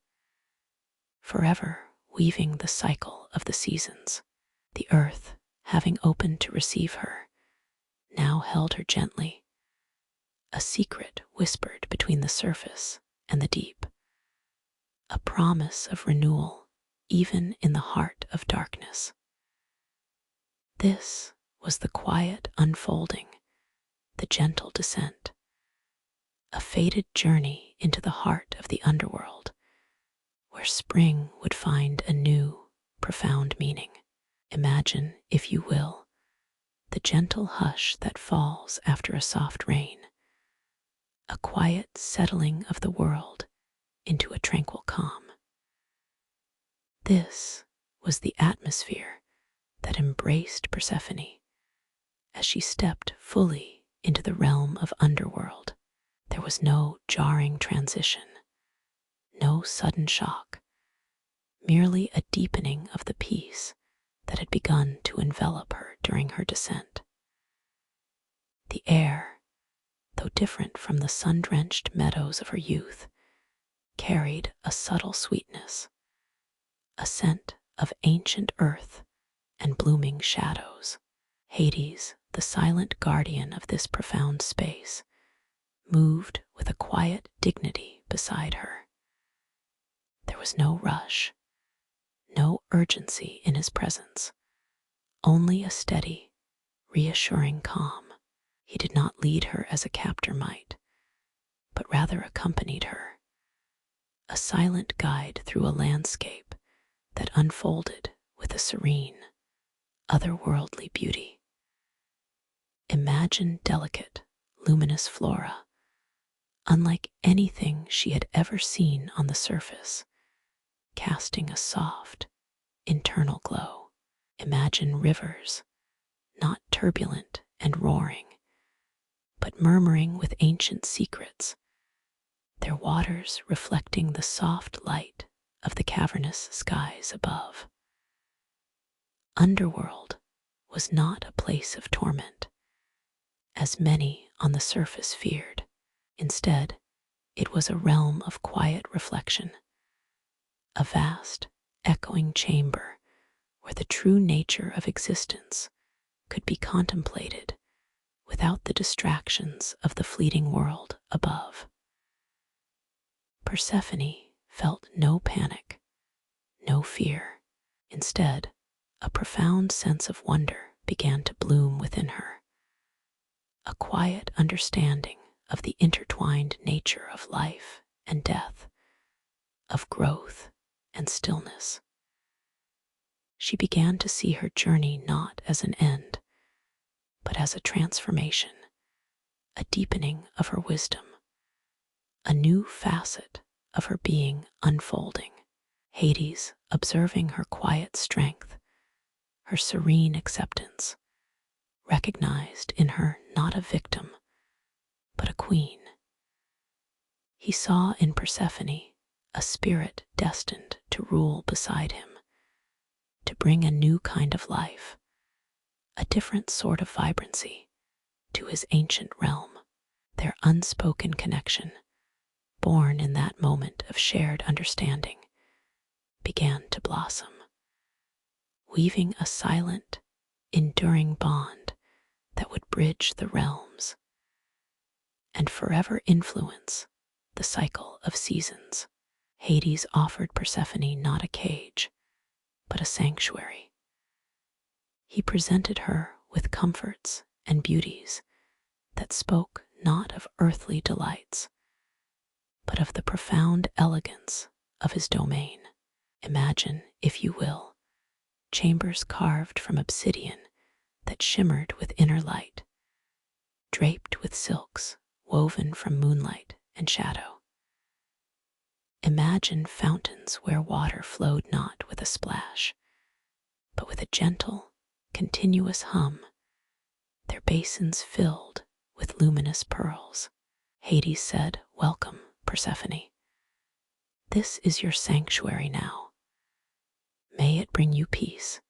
forever weaving the cycle of the seasons. The earth, having opened to receive her, now held her gently, a secret whispered between the surface and the deep, a promise of renewal even in the heart of darkness. This was the quiet unfolding, the gentle descent, a fated journey into the heart of the underworld, where spring would find a new, profound meaning. Imagine, if you will, the gentle hush that falls after a soft rain, a quiet settling of the world into a tranquil calm. This was the atmosphere that embraced Persephone as she stepped fully into the realm of Underworld. There was no jarring transition, no sudden shock, merely a deepening of the peace that had begun to envelop her during her descent. The air, though different from the sun-drenched meadows of her youth, carried a subtle sweetness, a scent of ancient earth and blooming shadows. Hades, the silent guardian of this profound space, moved with a quiet dignity beside her. There was no rush, no urgency in his presence, only a steady, reassuring calm. He did not lead her as a captor might, but rather accompanied her, a silent guide through a landscape that unfolded with a serene, otherworldly beauty. Imagine delicate, luminous flora, unlike anything she had ever seen on the surface, casting a soft, internal glow. Imagine rivers, not turbulent and roaring, but murmuring with ancient secrets, their waters reflecting the soft light of the cavernous skies above. Underworld was not a place of torment, as many on the surface feared. Instead, it was a realm of quiet reflection, a vast, echoing chamber where the true nature of existence could be contemplated without the distractions of the fleeting world above. Persephone felt no panic, no fear. Instead, a profound sense of wonder began to bloom within her, a quiet understanding of the intertwined nature of life and death, of growth and stillness. She began to see her journey not as an end, but as a transformation, a deepening of her wisdom, a new facet of her being unfolding. Hades, observing her quiet strength, her serene acceptance, recognized in her not a victim, but a queen. He saw in Persephone a spirit destined to rule beside him, to bring a new kind of life, a different sort of vibrancy to his ancient realm. Their unspoken connection, born in that moment of shared understanding, began to blossom, weaving a silent, enduring bond that would bridge the realms and forever influence the cycle of seasons. Hades offered Persephone not a cage, but a sanctuary. He presented her with comforts and beauties that spoke not of earthly delights, but of the profound elegance of his domain. Imagine, if you will, chambers carved from obsidian that shimmered with inner light, draped with silks woven from moonlight and shadow. Imagine fountains where water flowed not with a splash, but with a gentle, continuous hum, their basins filled with luminous pearls. Hades said, "Welcome, Persephone. This is your sanctuary now. May it bring you peace."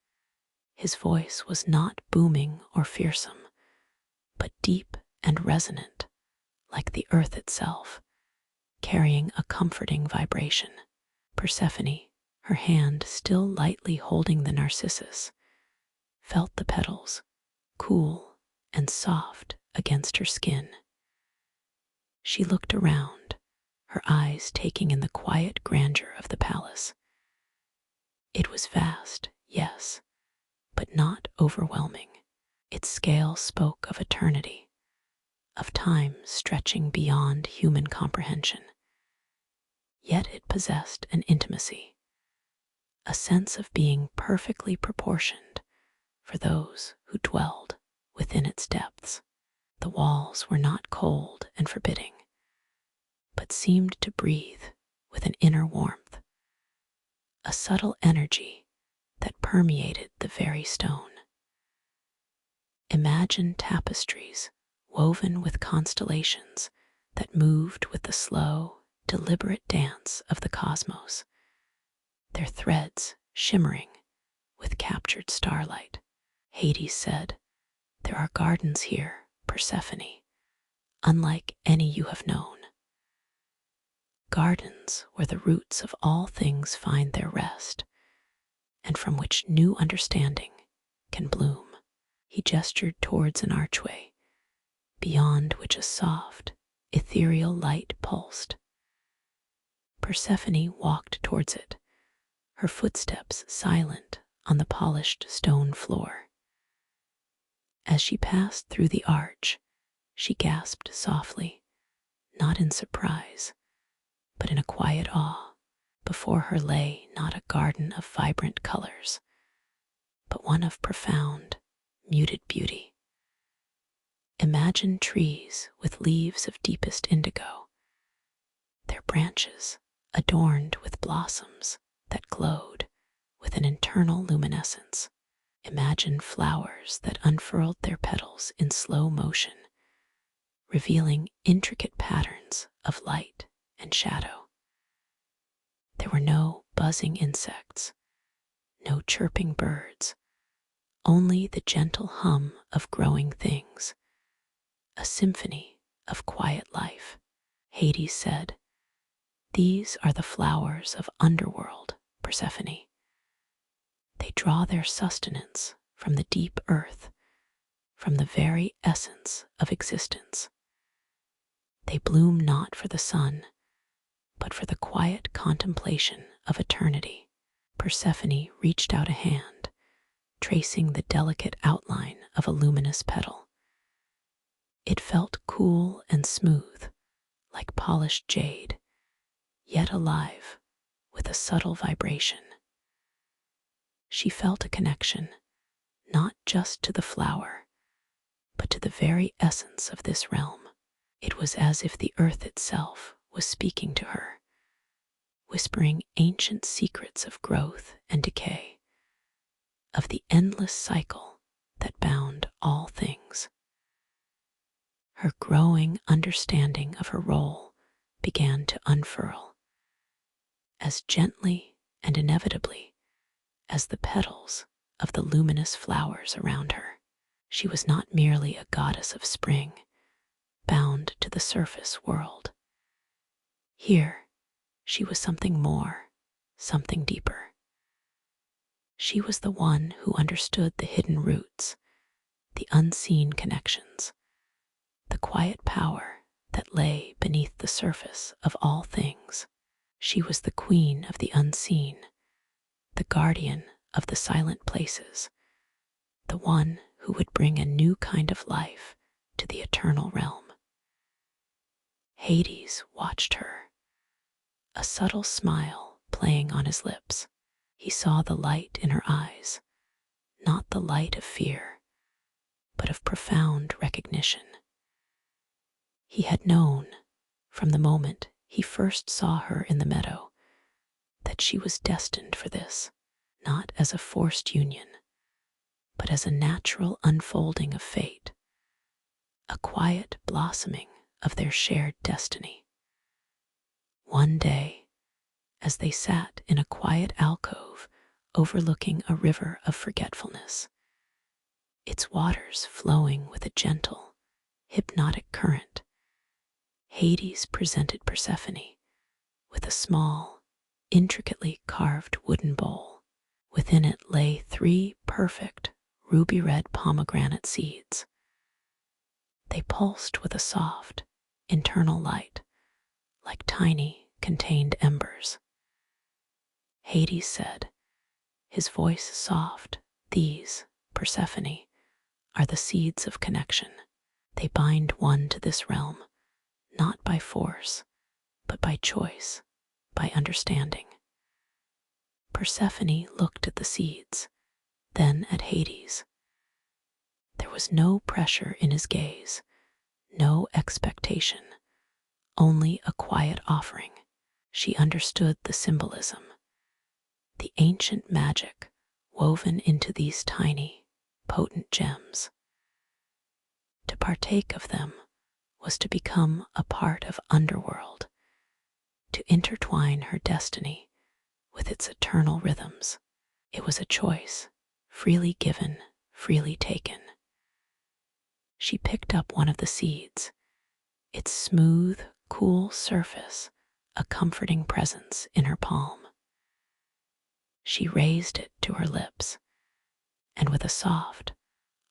His voice was not booming or fearsome, but deep and resonant, like the earth itself, carrying a comforting vibration. Persephone, her hand still lightly holding the narcissus, felt the petals, cool and soft against her skin. She looked around, her eyes taking in the quiet grandeur of the palace. It was vast, yes, but not overwhelming. Its scale spoke of eternity, of time stretching beyond human comprehension. Yet it possessed an intimacy, a sense of being perfectly proportioned for those who dwelled within its depths. The walls were not cold and forbidding, but seemed to breathe with an inner warmth, a subtle energy that permeated the very stone. Imagine tapestries woven with constellations that moved with the slow, deliberate dance of the cosmos, their threads shimmering with captured starlight. Hades said, "There are gardens here, Persephone, unlike any you have known. Gardens where the roots of all things find their rest, and from which new understanding can bloom." He gestured towards an archway, beyond which a soft, ethereal light pulsed. Persephone walked towards it, her footsteps silent on the polished stone floor. As she passed through the arch, she gasped softly, not in surprise, but in a quiet awe. Before her lay not a garden of vibrant colors, but one of profound, muted beauty. Imagine trees with leaves of deepest indigo, their branches adorned with blossoms that glowed with an internal luminescence. Imagine flowers that unfurled their petals in slow motion, revealing intricate patterns of light and shadow. There were no buzzing insects, no chirping birds, only the gentle hum of growing things, a symphony of quiet life. Hades said, "These are the flowers of Underworld, Persephone. They draw their sustenance from the deep earth, from the very essence of existence. They bloom not for the sun, but for the quiet contemplation of eternity." Persephone reached out a hand, tracing the delicate outline of a luminous petal. It felt cool and smooth, like polished jade, yet alive with a subtle vibration. She felt a connection, not just to the flower, but to the very essence of this realm. It was as if the earth itself was speaking to her, whispering ancient secrets of growth and decay, of the endless cycle that bound all things. Her growing understanding of her role began to unfurl, as gently and inevitably as the petals of the luminous flowers around her. She was not merely a goddess of spring, bound to the surface world. Here, she was something more, something deeper. She was the one who understood the hidden roots, the unseen connections, the quiet power that lay beneath the surface of all things. She was the queen of the unseen, the guardian of the silent places, the one who would bring a new kind of life to the eternal realm. Hades watched her, a subtle smile playing on his lips. He saw the light in her eyes, not the light of fear, but of profound recognition. He had known, from the moment he first saw her in the meadow, that she was destined for this, not as a forced union, but as a natural unfolding of fate, a quiet blossoming of their shared destiny. One day, as they sat in a quiet alcove overlooking a river of forgetfulness, its waters flowing with a gentle, hypnotic current, Hades presented Persephone with a small, intricately carved wooden bowl. Within it lay 3 perfect, ruby-red pomegranate seeds. They pulsed with a soft, internal light, like tiny, contained embers. Hades said, his voice soft, "These, Persephone, are the seeds of connection. They bind one to this realm, not by force, but by choice, by understanding." Persephone looked at the seeds, then at Hades. There was no pressure in his gaze, no expectation, only a quiet offering. She understood the symbolism, the ancient magic woven into these tiny, potent gems. To partake of them was to become a part of Underworld, to intertwine her destiny with its eternal rhythms. It was a choice, freely given, freely taken. She picked up one of the seeds, its smooth, cool surface a comforting presence in her palm. She raised it to her lips, and with a soft,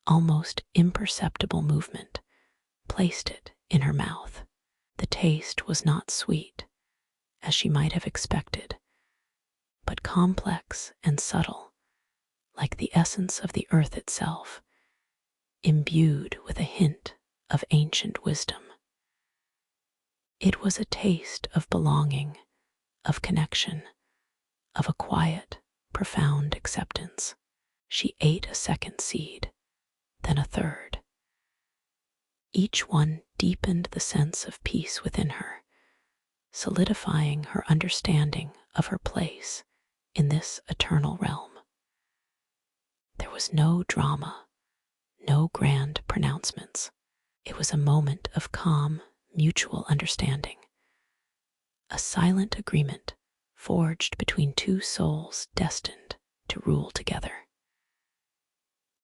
almost imperceptible movement, placed it in her mouth. The taste was not sweet, as she might have expected, but complex and subtle, like the essence of the earth itself, imbued with a hint of ancient wisdom. It was a taste of belonging, of connection, of a quiet, profound acceptance. She ate a second seed, then a third. Each one deepened the sense of peace within her, solidifying her understanding of her place in this eternal realm. There was no drama, no grand pronouncements. It was a moment of calm, mutual understanding, a silent agreement forged between 2 souls destined to rule together.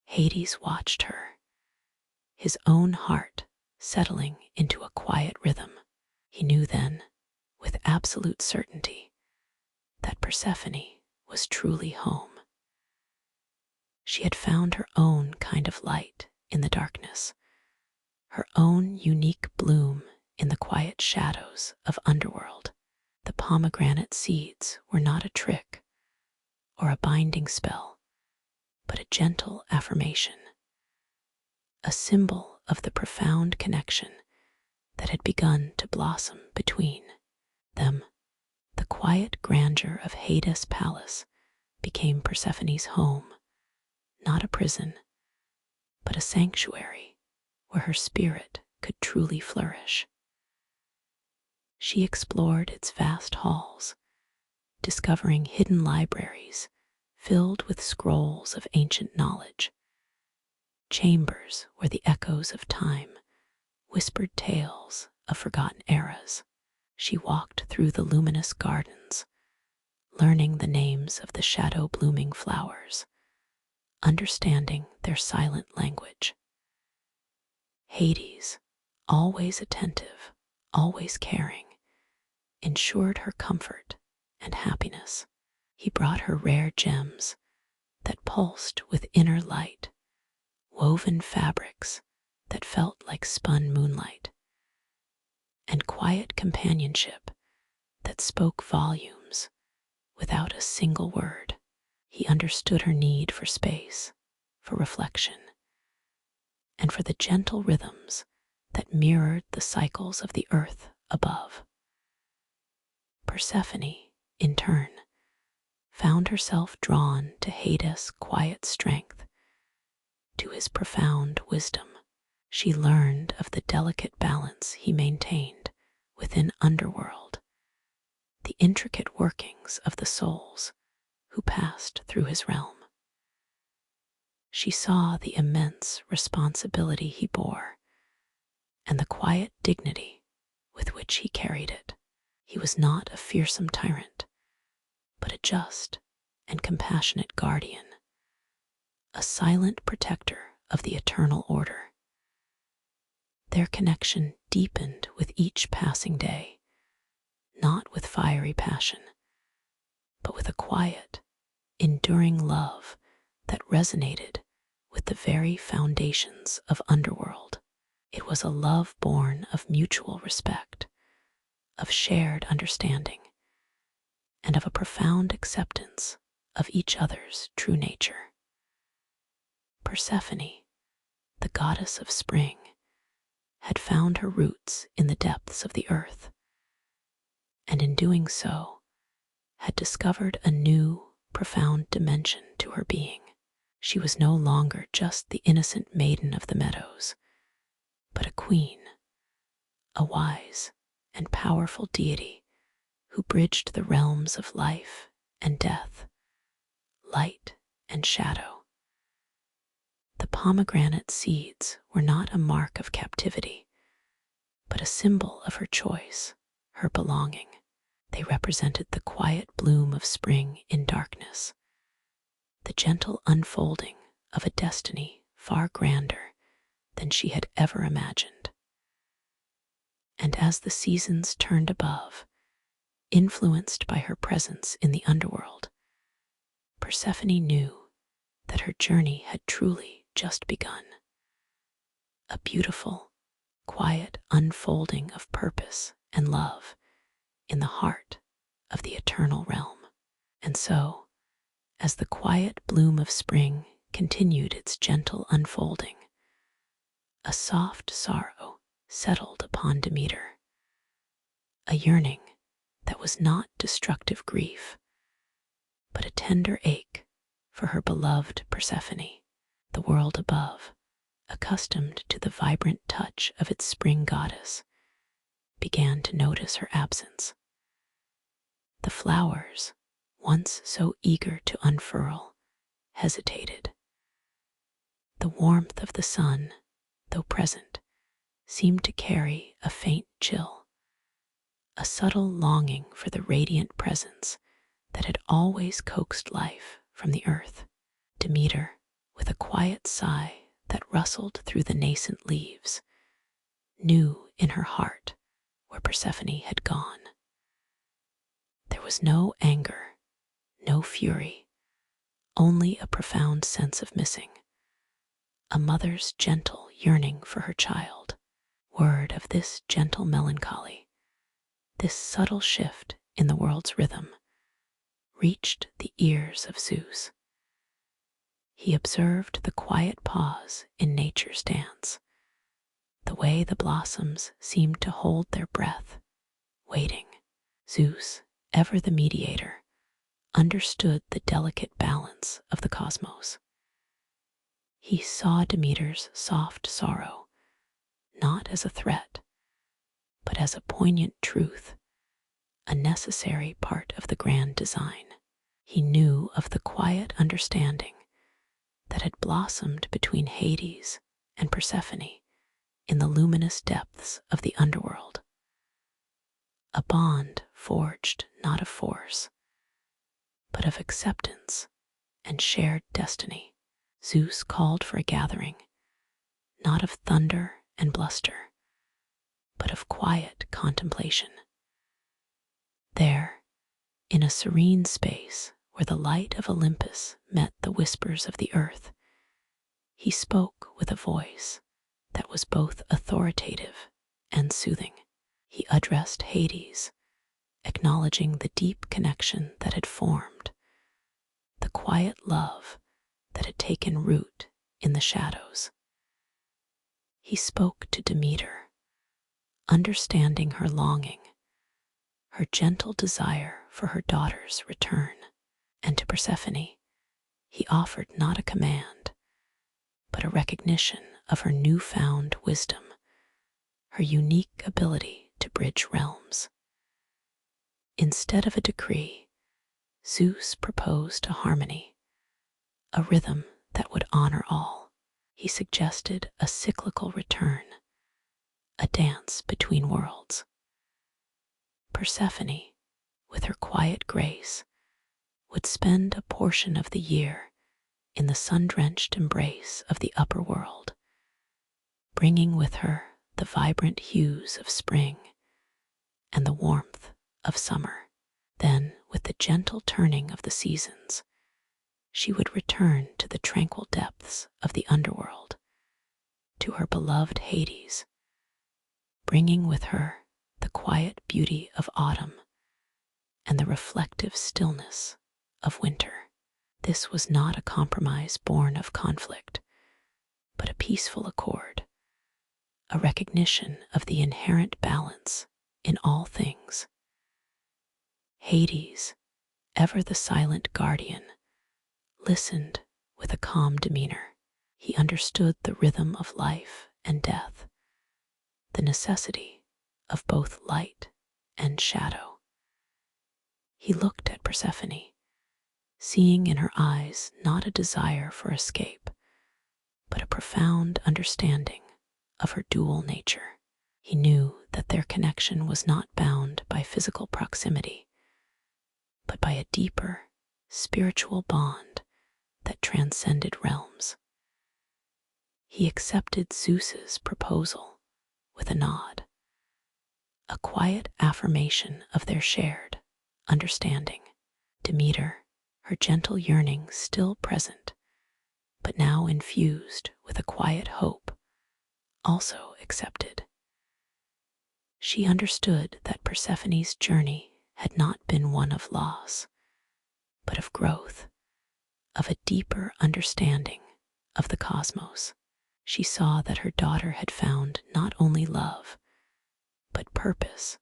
Hades watched her, his own heart settling into a quiet rhythm. He knew then, with absolute certainty, that Persephone was truly home. She had found her own kind of light in the darkness, her own unique bloom in the quiet shadows of Underworld. The pomegranate seeds were not a trick or a binding spell, but a gentle affirmation, a symbol of the profound connection that had begun to blossom between them. The quiet grandeur of Hades' palace became Persephone's home, not a prison, but a sanctuary where her spirit could truly flourish. She explored its vast halls, discovering hidden libraries filled with scrolls of ancient knowledge, chambers where the echoes of time whispered tales of forgotten eras. She walked through the luminous gardens, learning the names of the shadow-blooming flowers, understanding their silent language. Hades, always attentive, always caring, ensured her comfort and happiness. He brought her rare gems that pulsed with inner light, woven fabrics that felt like spun moonlight, and quiet companionship that spoke volumes without a single word. He understood her need for space, for reflection, and for the gentle rhythms that mirrored the cycles of the earth above. Persephone, in turn, found herself drawn to Hades' quiet strength, to his profound wisdom. She learned of the delicate balance he maintained within Underworld, the intricate workings of the souls who passed through his realm. She saw the immense responsibility he bore and the quiet dignity with which he carried it. He was not a fearsome tyrant, but a just and compassionate guardian, a silent protector of the eternal order. Their connection deepened with each passing day, not with fiery passion, but with a quiet, enduring love that resonated with the very foundations of Underworld. It was a love born of mutual respect, of shared understanding, and of a profound acceptance of each other's true nature. Persephone, the goddess of spring, had found her roots in the depths of the earth, and in doing so, had discovered a new, profound dimension to her being. She was no longer just the innocent maiden of the meadows, but a queen, a wise and powerful deity who bridged the realms of life and death, light and shadow. The pomegranate seeds were not a mark of captivity, but a symbol of her choice, her belonging. They represented the quiet bloom of spring in darkness, the gentle unfolding of a destiny far grander than she had ever imagined. And as the seasons turned above, influenced by her presence in the Underworld, Persephone knew that her journey had truly just begun. A beautiful, quiet unfolding of purpose and love in the heart of the eternal realm. And so, as the quiet bloom of spring continued its gentle unfolding, a soft sorrow settled upon Demeter, a yearning that was not destructive grief, but a tender ache for her beloved Persephone. The world above, accustomed to the vibrant touch of its spring goddess, began to notice her absence. The flowers, once so eager to unfurl, hesitated. The warmth of the sun, though present, seemed to carry a faint chill, a subtle longing for the radiant presence that had always coaxed life from the earth. Demeter, with a quiet sigh that rustled through the nascent leaves, knew in her heart where Persephone had gone. There was no anger, no fury, only a profound sense of missing, a mother's gentle yearning for her child. Word of this gentle melancholy, this subtle shift in the world's rhythm, reached the ears of Zeus. He observed the quiet pause in nature's dance, the way the blossoms seemed to hold their breath, waiting. Zeus, ever the mediator, understood the delicate balance of the cosmos. He saw Demeter's soft sorrow not as a threat, but as a poignant truth, a necessary part of the grand design. He knew of the quiet understanding that had blossomed between Hades and Persephone in the luminous depths of the Underworld. A bond forged not of force, but of acceptance and shared destiny. Zeus called for a gathering, not of thunder and bluster, but of quiet contemplation. There, in a serene space where the light of Olympus met the whispers of the earth, he spoke with a voice that was both authoritative and soothing. He addressed Hades, acknowledging the deep connection that had formed, the quiet love that had taken root in the shadows. He spoke to Demeter, understanding her longing, her gentle desire for her daughter's return. And Persephone, he offered not a command, but a recognition of her newfound wisdom, her unique ability to bridge realms. Instead of a decree, Zeus proposed a harmony, a rhythm that would honor all. He suggested a cyclical return, a dance between worlds. Persephone, with her quiet grace, would spend a portion of the year in the sun-drenched embrace of the upper world, bringing with her the vibrant hues of spring and the warmth of summer. Then, with the gentle turning of the seasons, she would return to the tranquil depths of the underworld, to her beloved Hades, bringing with her the quiet beauty of autumn and the reflective stillness of winter. This was not a compromise born of conflict, but a peaceful accord, a recognition of the inherent balance in all things. Hades, ever the silent guardian, listened with a calm demeanor. He understood the rhythm of life and death, the necessity of both light and shadow. He looked at Persephone, seeing in her eyes not a desire for escape, but a profound understanding of her dual nature. He knew that their connection was not bound by physical proximity, but by a deeper, spiritual bond that transcended realms. He accepted Zeus's proposal with a nod, a quiet affirmation of their shared understanding. Demeter, her gentle yearning still present, but now infused with a quiet hope, also accepted. She understood that Persephone's journey had not been one of loss, but of growth, of a deeper understanding of the cosmos. She saw that her daughter had found not only love, but purpose,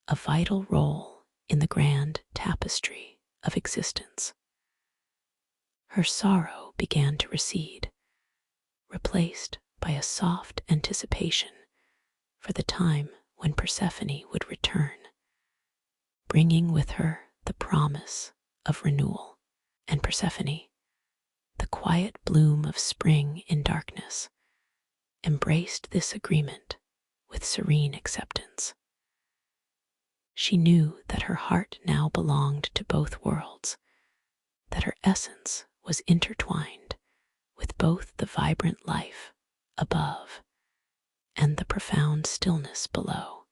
a vital role in the grand tapestry of existence. Her sorrow began to recede, replaced by a soft anticipation for the time when Persephone would return, bringing with her the promise of renewal. And Persephone, the quiet bloom of spring in darkness, embraced this agreement with serene acceptance. She knew that her heart now belonged to both worlds, that her essence was intertwined with both the vibrant life above and the profound stillness below.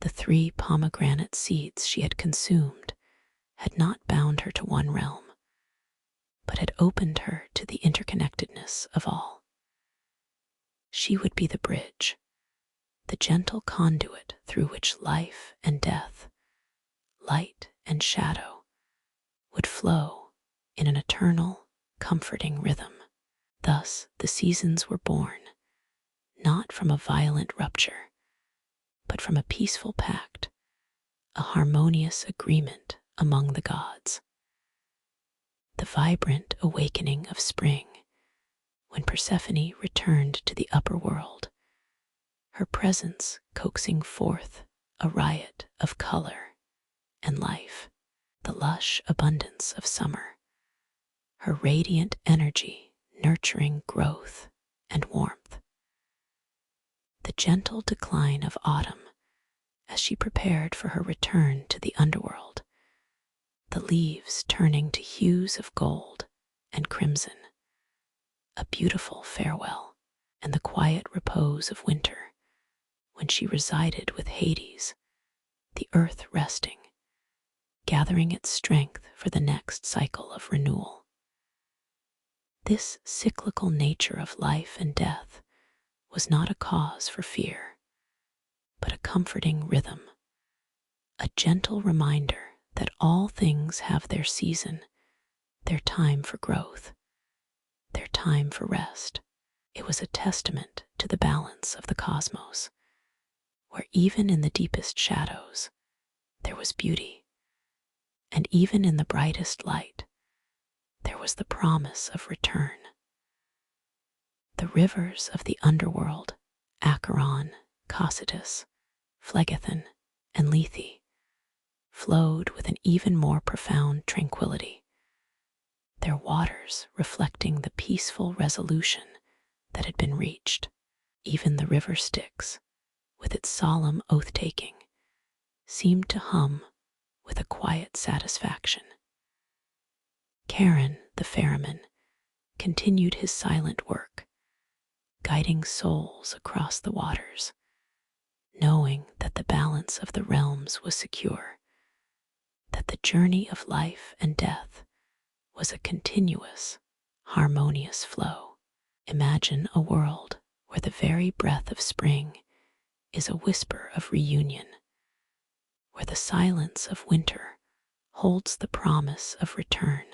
The 3 pomegranate seeds she had consumed had not bound her to one realm, but had opened her to the interconnectedness of all. She would be the bridge, the gentle conduit through which life and death, light and shadow, would flow in an eternal, comforting rhythm. Thus the seasons were born, not from a violent rupture, but from a peaceful pact, a harmonious agreement among the gods. The vibrant awakening of spring, when Persephone returned to the upper world, her presence coaxing forth a riot of color and life, the lush abundance of summer, her radiant energy nurturing growth and warmth. The gentle decline of autumn as she prepared for her return to the underworld, the leaves turning to hues of gold and crimson, a beautiful farewell, and the quiet repose of winter when she resided with Hades, the earth resting, gathering its strength for the next cycle of renewal. This cyclical nature of life and death was not a cause for fear, but a comforting rhythm, a gentle reminder that all things have their season, their time for growth, their time for rest. It was a testament to the balance of the cosmos, where even in the deepest shadows there was beauty, and even in the brightest light there was the promise of return. The rivers of the underworld, Acheron, Cocytus, Phlegethon, and Lethe, flowed with an even more profound tranquility, their waters reflecting the peaceful resolution that had been reached. Even the River Styx, with its solemn oath-taking, seemed to hum with a quiet satisfaction. Charon, the ferryman, continued his silent work, guiding souls across the waters, knowing that the balance of the realms was secure, that the journey of life and death was a continuous, harmonious flow. Imagine a world where the very breath of spring is a whisper of reunion, where the silence of winter holds the promise of return.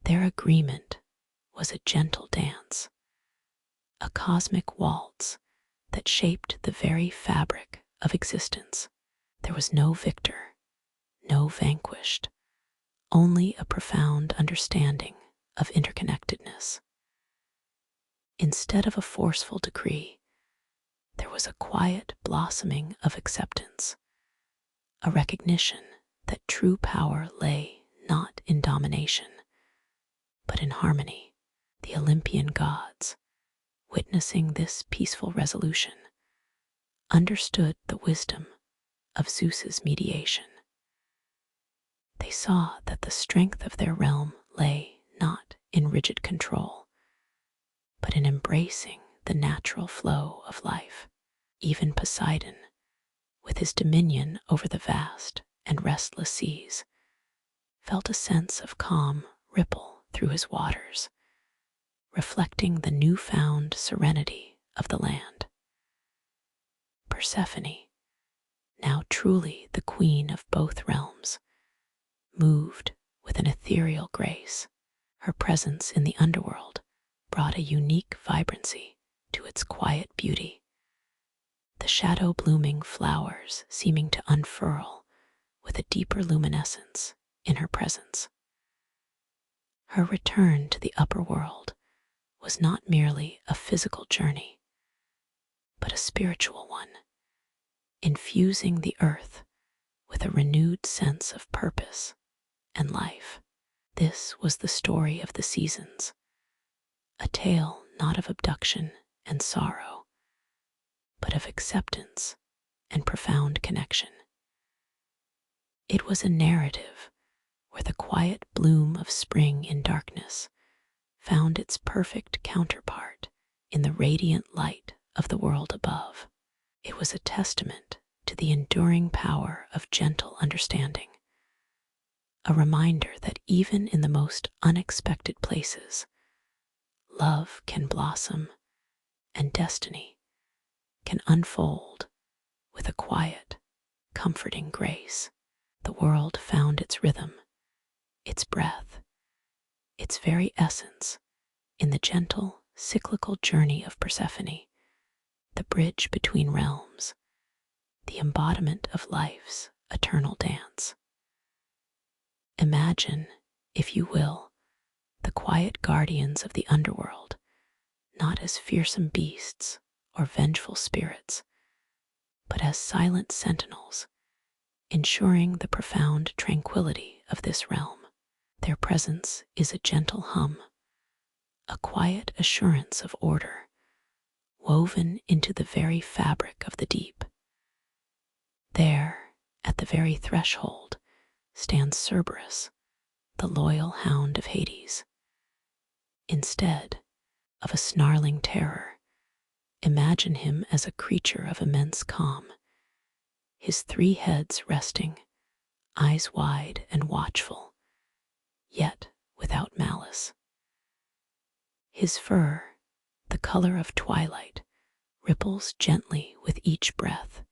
Their agreement was a gentle dance, a cosmic waltz that shaped the very fabric of existence. There was no victor, no vanquished, only a profound understanding of interconnectedness. Instead of a forceful decree, there was a quiet blossoming of acceptance, a recognition that true power lay not in domination, but in harmony. The Olympian gods, witnessing this peaceful resolution, understood the wisdom of Zeus's mediation. They saw that the strength of their realm lay not in rigid control, but in embracing the natural flow of life. Even Poseidon, with his dominion over the vast and restless seas, felt a sense of calm ripple through his waters, reflecting the newfound serenity of the land. Persephone, now truly the queen of both realms, moved with an ethereal grace. Her presence in the underworld brought a unique vibrancy to its quiet beauty, the shadow-blooming flowers seeming to unfurl with a deeper luminescence in her presence. Her return to the upper world was not merely a physical journey, but a spiritual one, infusing the earth with a renewed sense of purpose and life. This was the story of the seasons, a tale not of abduction and sorrow, but of acceptance and profound connection. It was a narrative where the quiet bloom of spring in darkness found its perfect counterpart in the radiant light of the world above. It was a testament to the enduring power of gentle understanding, a reminder that even in the most unexpected places, love can blossom and destiny can unfold with a quiet, comforting grace. The world found its rhythm, its breath, its very essence in the gentle, cyclical journey of Persephone, the bridge between realms, the embodiment of life's eternal dance. Imagine, if you will, the quiet guardians of the underworld, not as fearsome beasts or vengeful spirits, but as silent sentinels, ensuring the profound tranquility of this realm. Their presence is a gentle hum, a quiet assurance of order, woven into the very fabric of the deep. There, at the very threshold, stands Cerberus, the loyal hound of Hades. Instead of a snarling terror, imagine him as a creature of immense calm, his 3 heads resting, eyes wide and watchful, yet without malice. His fur, the color of twilight, ripples gently with each breath,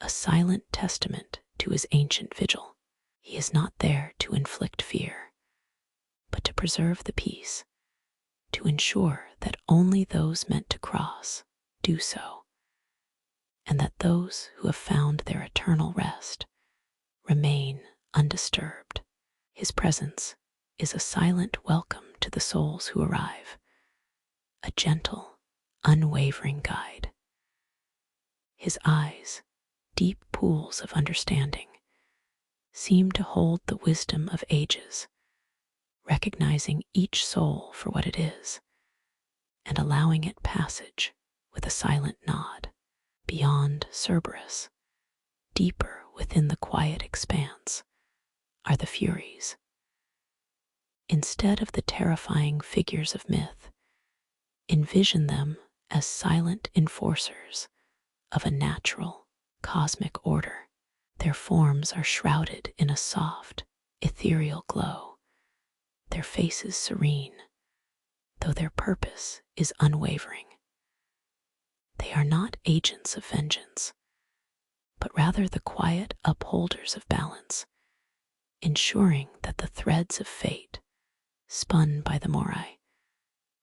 a silent testament to his ancient vigil. He is not there to inflict fear, but to preserve the peace, to ensure that only those meant to cross do so, and that those who have found their eternal rest remain undisturbed. His presence is a silent welcome to the souls who arrive, a gentle, unwavering guide. His eyes, deep pools of understanding, seem to hold the wisdom of ages, recognizing each soul for what it is and allowing it passage with a silent nod. Beyond Cerberus, deeper within the quiet expanse, are the Furies. Instead of the terrifying figures of myth, envision them as silent enforcers of a natural, cosmic order. Their forms are shrouded in a soft, ethereal glow, their faces serene, though their purpose is unwavering. They are not agents of vengeance, but rather the quiet upholders of balance, ensuring that the threads of fate, spun by the Morai,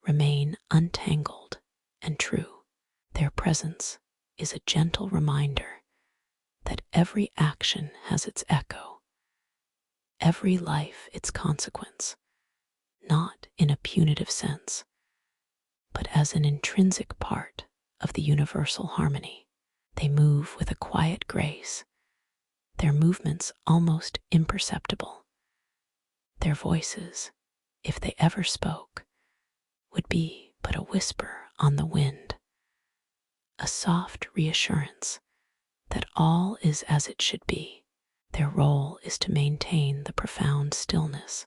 remain untangled and true. Their presence is a gentle reminder that every action has its echo, every life its consequence, not in a punitive sense, but as an intrinsic part of the universal harmony. They move with a quiet grace, their movements almost imperceptible. Their voices, if they ever spoke, would be but a whisper on the wind, a soft reassurance that all is as it should be. Their role is to maintain the profound stillness,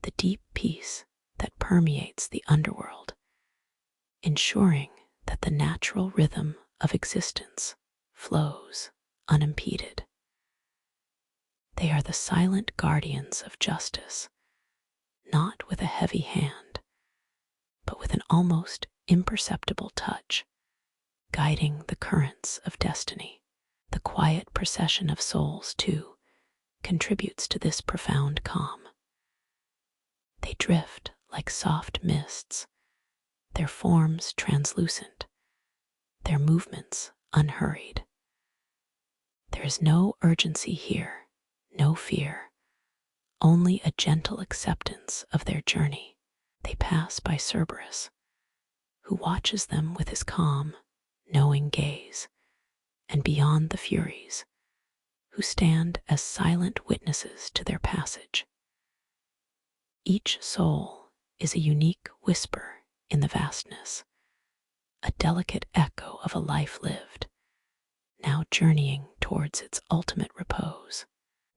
the deep peace that permeates the underworld, ensuring that the natural rhythm of existence flows unimpeded. They are the silent guardians of justice, not with a heavy hand, but with an almost imperceptible touch, guiding the currents of destiny. The quiet procession of souls, too, contributes to this profound calm. They drift like soft mists, their forms translucent, their movements unhurried. There is no urgency here, no fear, only a gentle acceptance of their journey. They pass by Cerberus, who watches them with his calm, knowing gaze, and beyond the Furies, who stand as silent witnesses to their passage. Each soul is a unique whisper in the vastness, a delicate echo of a life lived, now journeying towards its ultimate repose.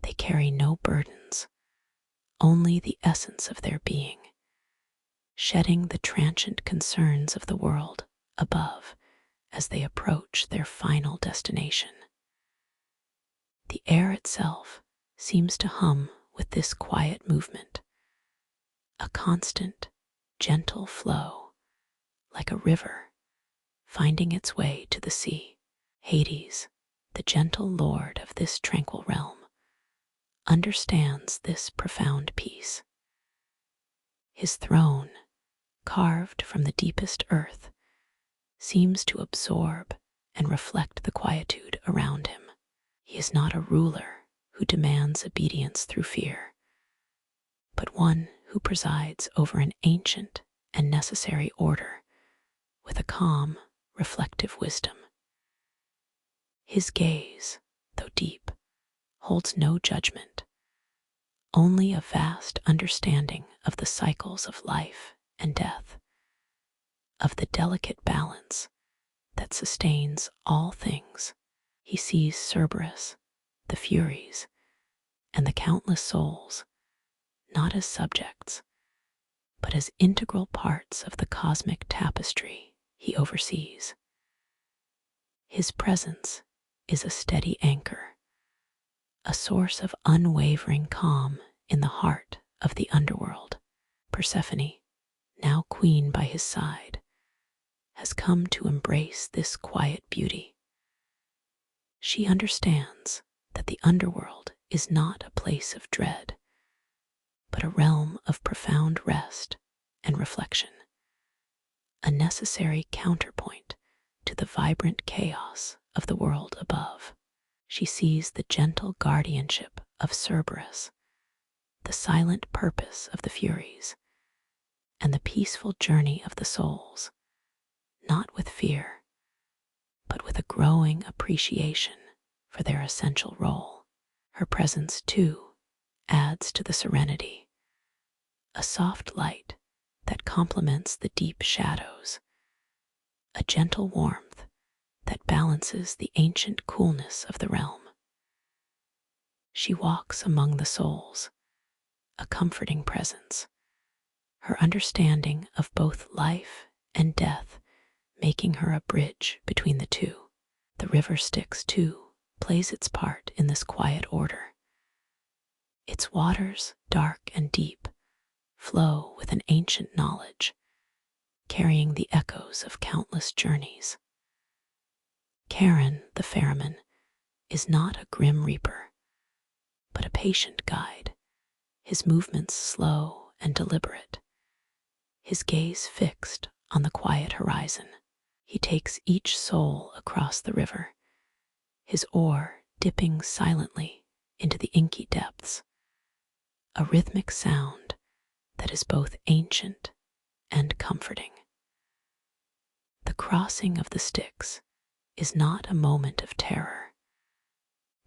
They carry no burdens, only the essence of their being, shedding the transient concerns of the world above as they approach their final destination. The air itself seems to hum with this quiet movement, a constant, gentle flow, like a river finding its way to the sea. Hades, the gentle lord of this tranquil realm, understands this profound peace. His throne, carved from the deepest earth, seems to absorb and reflect the quietude around him. He is not a ruler who demands obedience through fear, but one who presides over an ancient and necessary order with a calm, reflective wisdom. His gaze, though deep, holds no judgment, only a vast understanding of the cycles of life and death, of the delicate balance that sustains all things. He sees Cerberus, the Furies, and the countless souls, not as subjects, but as integral parts of the cosmic tapestry he oversees. His presence is a steady anchor, a source of unwavering calm in the heart of the underworld. Persephone, now queen by his side, has come to embrace this quiet beauty. She understands that the underworld is not a place of dread, but a realm of profound rest and reflection, a necessary counterpoint to the vibrant chaos of the world above. She sees the gentle guardianship of Cerberus, the the silent purpose of the Furies, and the peaceful journey of the souls, not with fear, but with a growing appreciation for their essential role. Her presence, too, adds to the serenity, a soft light that complements the deep shadows, a gentle warmth that balances the ancient coolness of the realm. She walks among the souls, a comforting presence, her understanding of both life and death making her a bridge between the two. The River Styx, too, plays its part in this quiet order. Its waters, dark and deep, flow with an ancient knowledge, carrying the echoes of countless journeys. Charon, the ferryman, is not a grim reaper, but a patient guide, his movements slow and deliberate, his gaze fixed on the quiet horizon. He takes each soul across the river, his oar dipping silently into the inky depths, a rhythmic sound that is both ancient and comforting. The crossing of the Styx is not a moment of terror,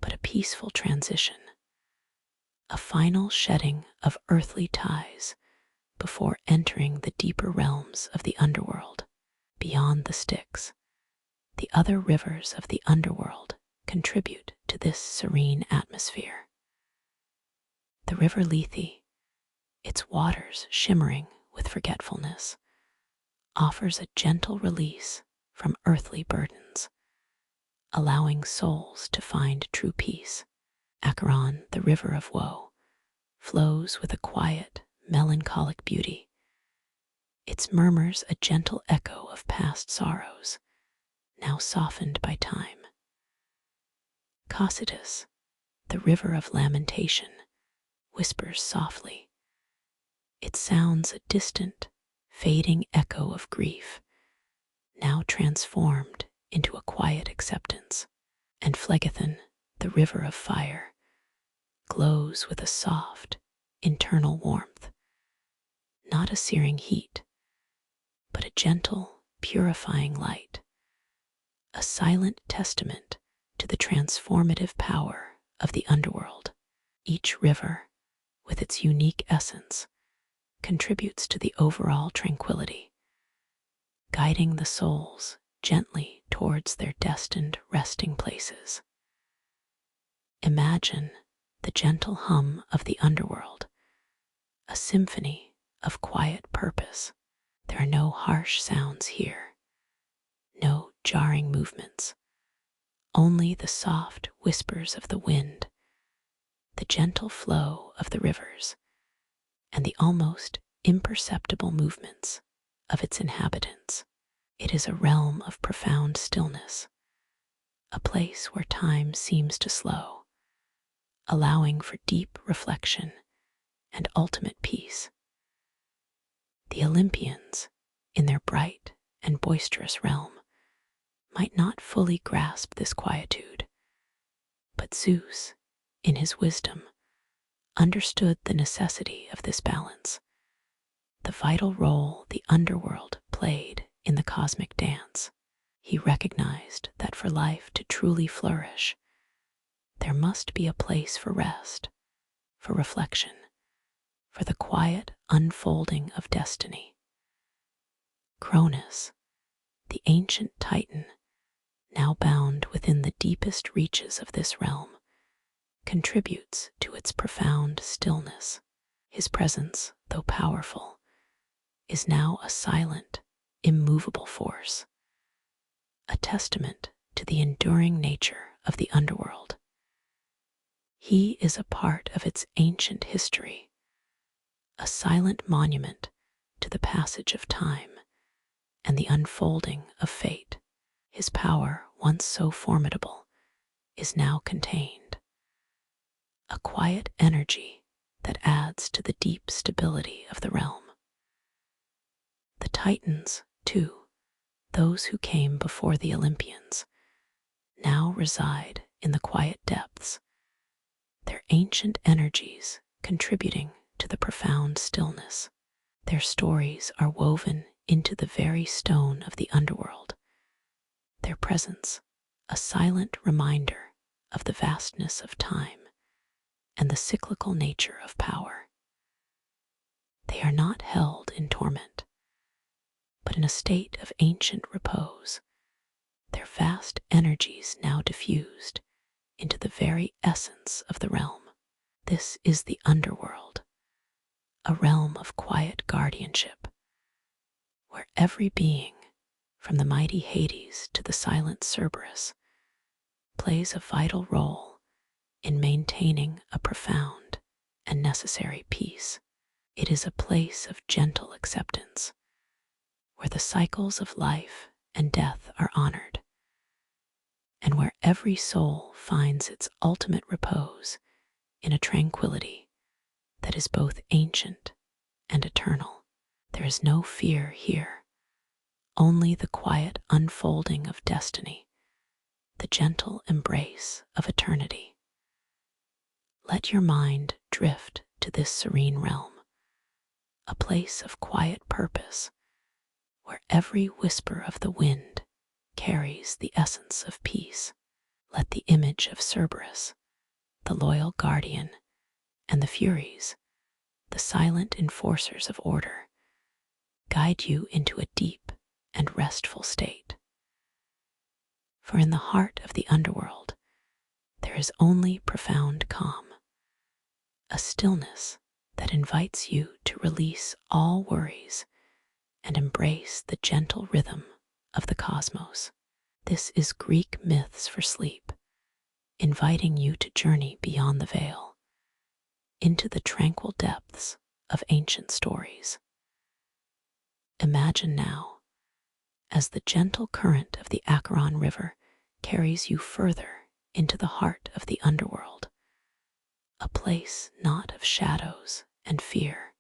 but a peaceful transition, a final shedding of earthly ties before entering the deeper realms of the underworld. Beyond the Styx, the other rivers of the underworld contribute to this serene atmosphere. The river Lethe, its waters shimmering with forgetfulness, offers a gentle release from earthly burdens, allowing souls to find true peace. Acheron, the river of woe, flows with a quiet, melancholic beauty. Its murmurs a gentle echo of past sorrows, now softened by time. Cocytus, the river of lamentation, whispers softly. It sounds a distant, fading echo of grief, now transformed into a quiet acceptance. And Phlegethon, the river of fire, glows with a soft, internal warmth, not a searing heat, but a gentle, purifying light, a silent testament to the transformative power of the underworld. Each river, with its unique essence, contributes to the overall tranquility, guiding the souls gently towards their destined resting places. Imagine the gentle hum of the underworld, a symphony of quiet purpose. There are no harsh sounds here, no jarring movements, only the soft whispers of the wind, the gentle flow of the rivers, and the almost imperceptible movements of its inhabitants. It is a realm of profound stillness, a place where time seems to slow, allowing for deep reflection and ultimate peace. The Olympians, in their bright and boisterous realm, might not fully grasp this quietude, but Zeus, in his wisdom, understood the necessity of this balance, the vital role the underworld played in the cosmic dance. He recognized that for life to truly flourish, there must be a place for rest, for reflection, for the quiet unfolding of destiny. Cronus, the ancient Titan, now bound within the deepest reaches of this realm, contributes to its profound stillness. His presence, though powerful, is now a silent, immovable force, a testament to the enduring nature of the underworld. He is a part of its ancient history, a silent monument to the passage of time and the unfolding of fate. His power, once so formidable, is now contained, a quiet energy that adds to the deep stability of the realm. The Titans, too, those who came before the Olympians, now reside in the quiet depths, their ancient energies contributing to the profound stillness. Their stories are woven into the very stone of the underworld, their presence a silent reminder of the vastness of time and the cyclical nature of power. They are not held in torment, but in a state of ancient repose, their vast energies now diffused into the very essence of the realm. This is the underworld, a realm of quiet guardianship, where every being, from the mighty Hades to the silent Cerberus, plays a vital role in maintaining a profound and necessary peace. It is a place of gentle acceptance, where the cycles of life and death are honored, and where every soul finds its ultimate repose in a tranquility that is both ancient and eternal. There is no fear here, only the quiet unfolding of destiny, the gentle embrace of eternity. Let your mind drift to this serene realm, a place of quiet purpose, where every whisper of the wind carries the essence of peace. Let the image of Cerberus, the loyal guardian, and the Furies, the silent enforcers of order, guide you into a deep and restful state. For in the heart of the underworld, there is only profound calm, a stillness that invites you to release all worries and embrace the gentle rhythm of the cosmos. This is Greek myths for sleep, inviting you to journey beyond the veil, into the tranquil depths of ancient stories. Imagine now, as the gentle current of the Acheron River carries you further into the heart of the underworld, a place not of shadows and fear,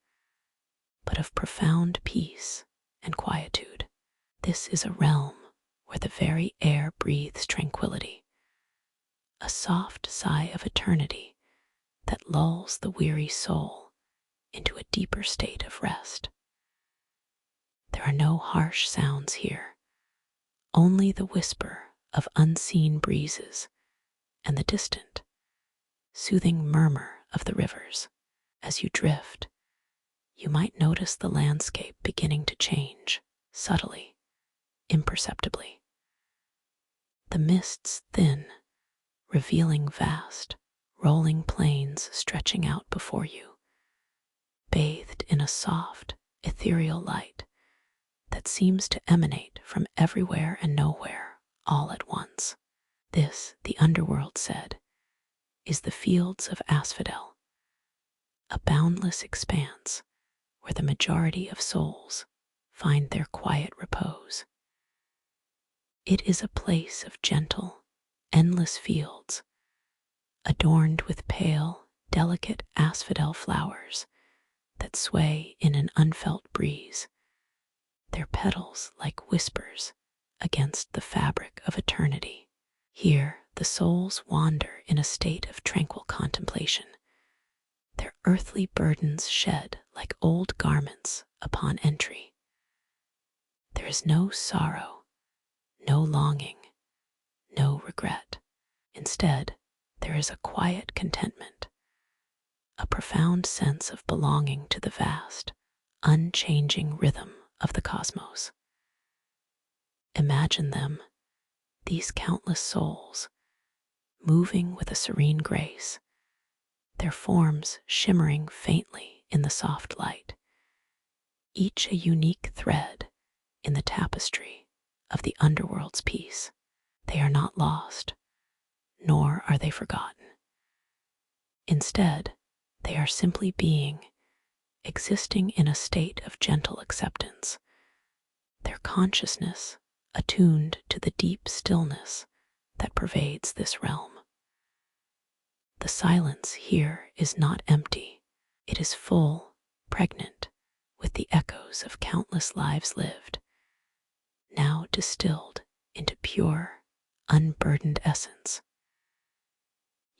but of profound peace and quietude. This is a realm where the very air breathes tranquility, a soft sigh of eternity that lulls the weary soul into a deeper state of rest. There are no harsh sounds here, only the whisper of unseen breezes and the distant, soothing murmur of the rivers. As you drift, you might notice the landscape beginning to change, subtly, imperceptibly. The mists thin, revealing vast, rolling plains stretching out before you, bathed in a soft, ethereal light that seems to emanate from everywhere and nowhere all at once. This, the underworld said, is the fields of asphodel, a boundless expanse where the majority of souls find their quiet repose. It is a place of gentle, endless fields, adorned with pale, delicate asphodel flowers that sway in an unfelt breeze, their petals like whispers against the fabric of eternity. Here, the souls wander in a state of tranquil contemplation, their earthly burdens shed like old garments upon entry. There is no sorrow, no longing, no regret. Instead, there is a quiet contentment, a profound sense of belonging to the vast, unchanging rhythm of the cosmos. Imagine them, these countless souls, moving with a serene grace, their forms shimmering faintly in the soft light, each a unique thread in the tapestry of the underworld's peace. They are not lost, nor are they forgotten. Instead, they are simply being, existing in a state of gentle acceptance, their consciousness attuned to the deep stillness that pervades this realm. The silence here is not empty. It is full, pregnant with the echoes of countless lives lived, now distilled into pure, unburdened essence.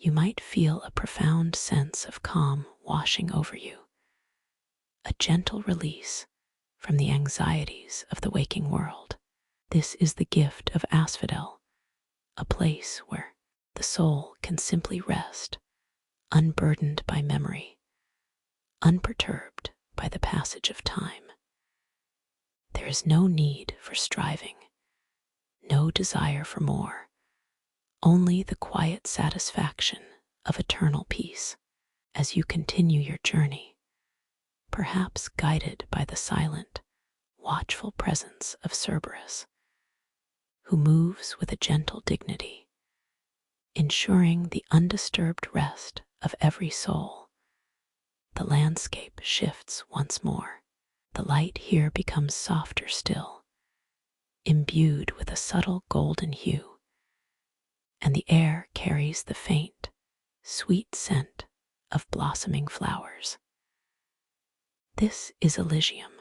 You might feel a profound sense of calm washing over you, a gentle release from the anxieties of the waking world. This is the gift of asphodel, a place where the soul can simply rest, unburdened by memory, unperturbed by the passage of time. There is no need for striving, no desire for more, only the quiet satisfaction of eternal peace. As you continue your journey, perhaps guided by the silent, watchful presence of Cerberus, who moves with a gentle dignity, ensuring the undisturbed rest of every soul, the landscape shifts once more. The light here becomes softer still, imbued with a subtle golden hue, and the air carries the faint, sweet scent of blossoming flowers. This is Elysium,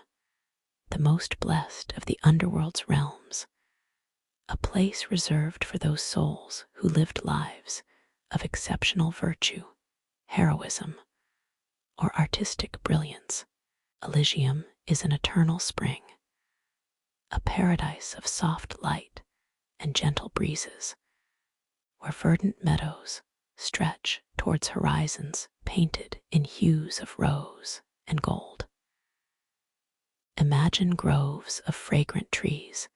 the most blessed of the underworld's realms, a place reserved for those souls who lived lives of exceptional virtue, heroism, or artistic brilliance. Elysium is an eternal spring, a paradise of soft light and gentle breezes, where verdant meadows stretch towards horizons painted in hues of rose and gold. Imagine groves of fragrant trees,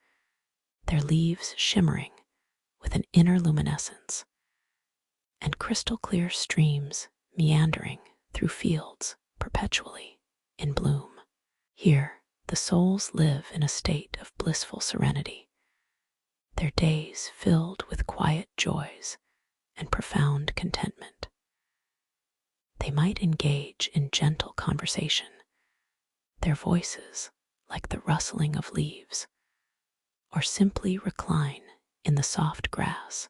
their leaves shimmering with an inner luminescence, and crystal clear streams meandering through fields perpetually in bloom. Here, the souls live in a state of blissful serenity, their days filled with quiet joys and profound contentment. They might engage in gentle conversation, their voices like the rustling of leaves, or simply recline in the soft grass,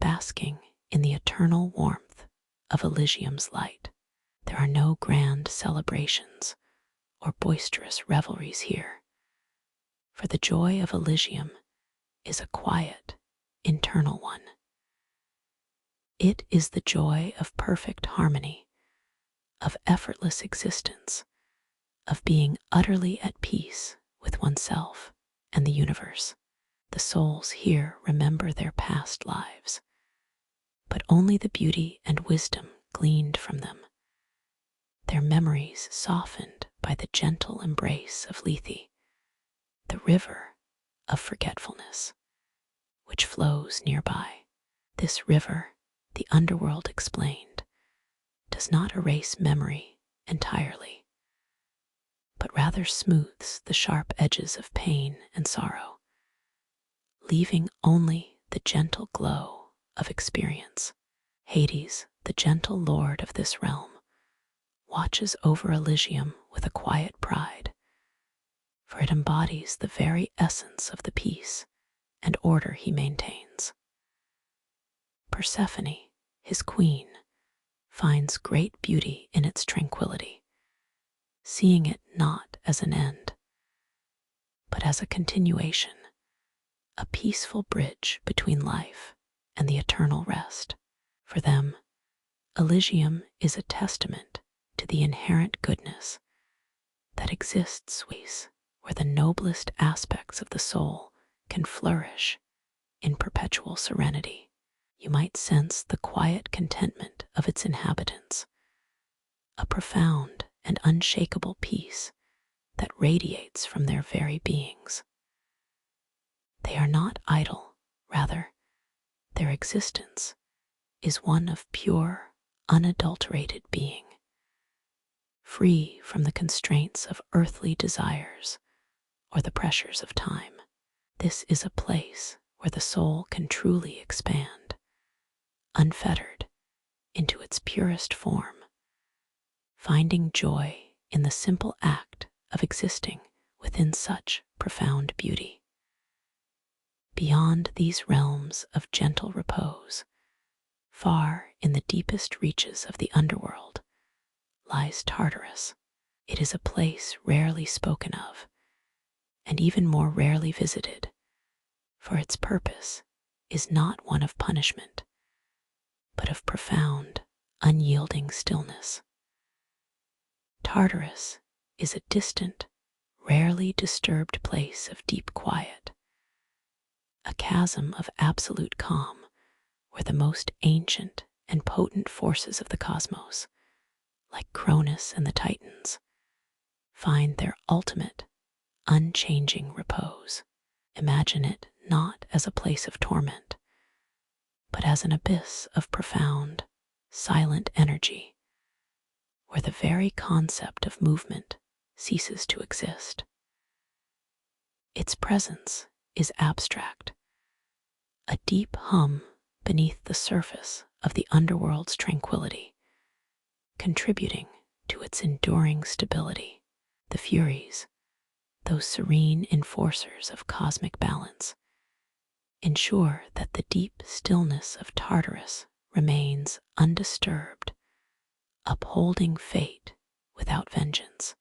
basking in the eternal warmth of Elysium's light. There are no grand celebrations or boisterous revelries here, for the joy of Elysium is a quiet, internal one. It is the joy of perfect harmony, of effortless existence, of being utterly at peace with oneself and the universe. The souls here remember their past lives, but only the beauty and wisdom gleaned from them, their memories softened by the gentle embrace of Lethe, the river of forgetfulness, which flows nearby. This river, the Underworld explained, does not erase memory entirely, but rather smooths the sharp edges of pain and sorrow, leaving only the gentle glow of experience. Hades, the gentle lord of this realm, watches over Elysium with a quiet pride, for it embodies the very essence of the peace and order he maintains. Persephone, his queen, finds great beauty in its tranquility, seeing it not as an end, but as a continuation, a peaceful bridge between life and the eternal rest. For them, Elysium is a testament to the inherent goodness that exists where the noblest aspects of the soul can flourish in perpetual serenity. You might sense the quiet contentment of its inhabitants, a profound and unshakable peace that radiates from their very beings. They are not idle, rather, their existence is one of pure, unadulterated being, free from the constraints of earthly desires or the pressures of time. This is a place where the soul can truly expand, unfettered, into its purest form, finding joy in the simple act of existing within such profound beauty. Beyond these realms of gentle repose, far in the deepest reaches of the underworld, lies Tartarus. It is a place rarely spoken of, and even more rarely visited, for its purpose is not one of punishment, but of profound, unyielding stillness. Tartarus is a distant, rarely disturbed place of deep quiet, a chasm of absolute calm where the most ancient and potent forces of the cosmos, like Cronus and the Titans, find their ultimate, unchanging repose. Imagine it not as a place of torment, but as an abyss of profound, silent energy, where the very concept of movement ceases to exist. Its presence is abstract, a deep hum beneath the surface of the underworld's tranquility, contributing to its enduring stability. The Furies, those serene enforcers of cosmic balance, ensure that the deep stillness of Tartarus remains undisturbed, upholding fate without vengeance.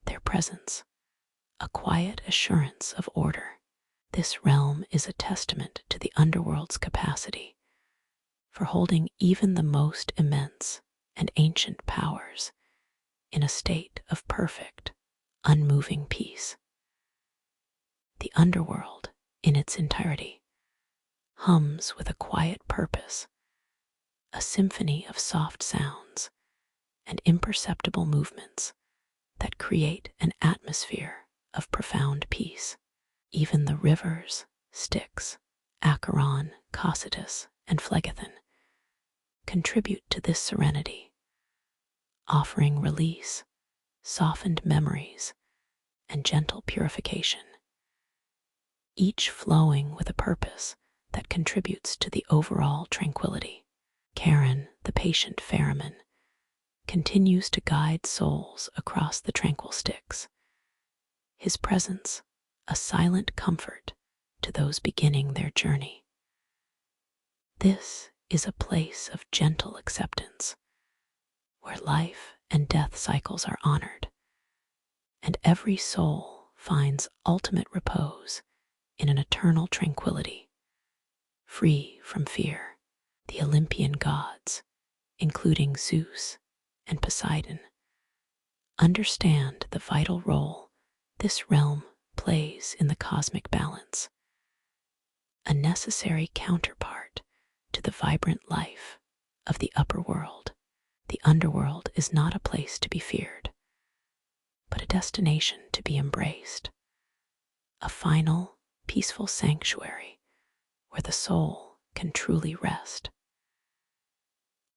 Their presence, a quiet assurance of order. This realm is a testament to the underworld's capacity for holding even the most immense and ancient powers in a state of perfect, unmoving peace. The underworld, in its entirety, hums with a quiet purpose, a symphony of soft sounds and imperceptible movements that create an atmosphere of profound peace. Even the rivers Styx, Acheron, Cocytus, and Phlegethon contribute to this serenity, offering release, softened memories, and gentle purification, each flowing with a purpose that contributes to the overall tranquility. Charon, the patient ferryman, continues to guide souls across the tranquil Styx, his presence a silent comfort to those beginning their journey. This is a place of gentle acceptance, where life and death cycles are honored, and every soul finds ultimate repose in an eternal tranquility, free from fear. The Olympian gods, including Zeus and Poseidon, understand the vital role this realm plays in the cosmic balance, a necessary counterpart to the vibrant life of the upper world. The underworld is not a place to be feared, but a destination to be embraced, a final, peaceful sanctuary where the soul can truly rest.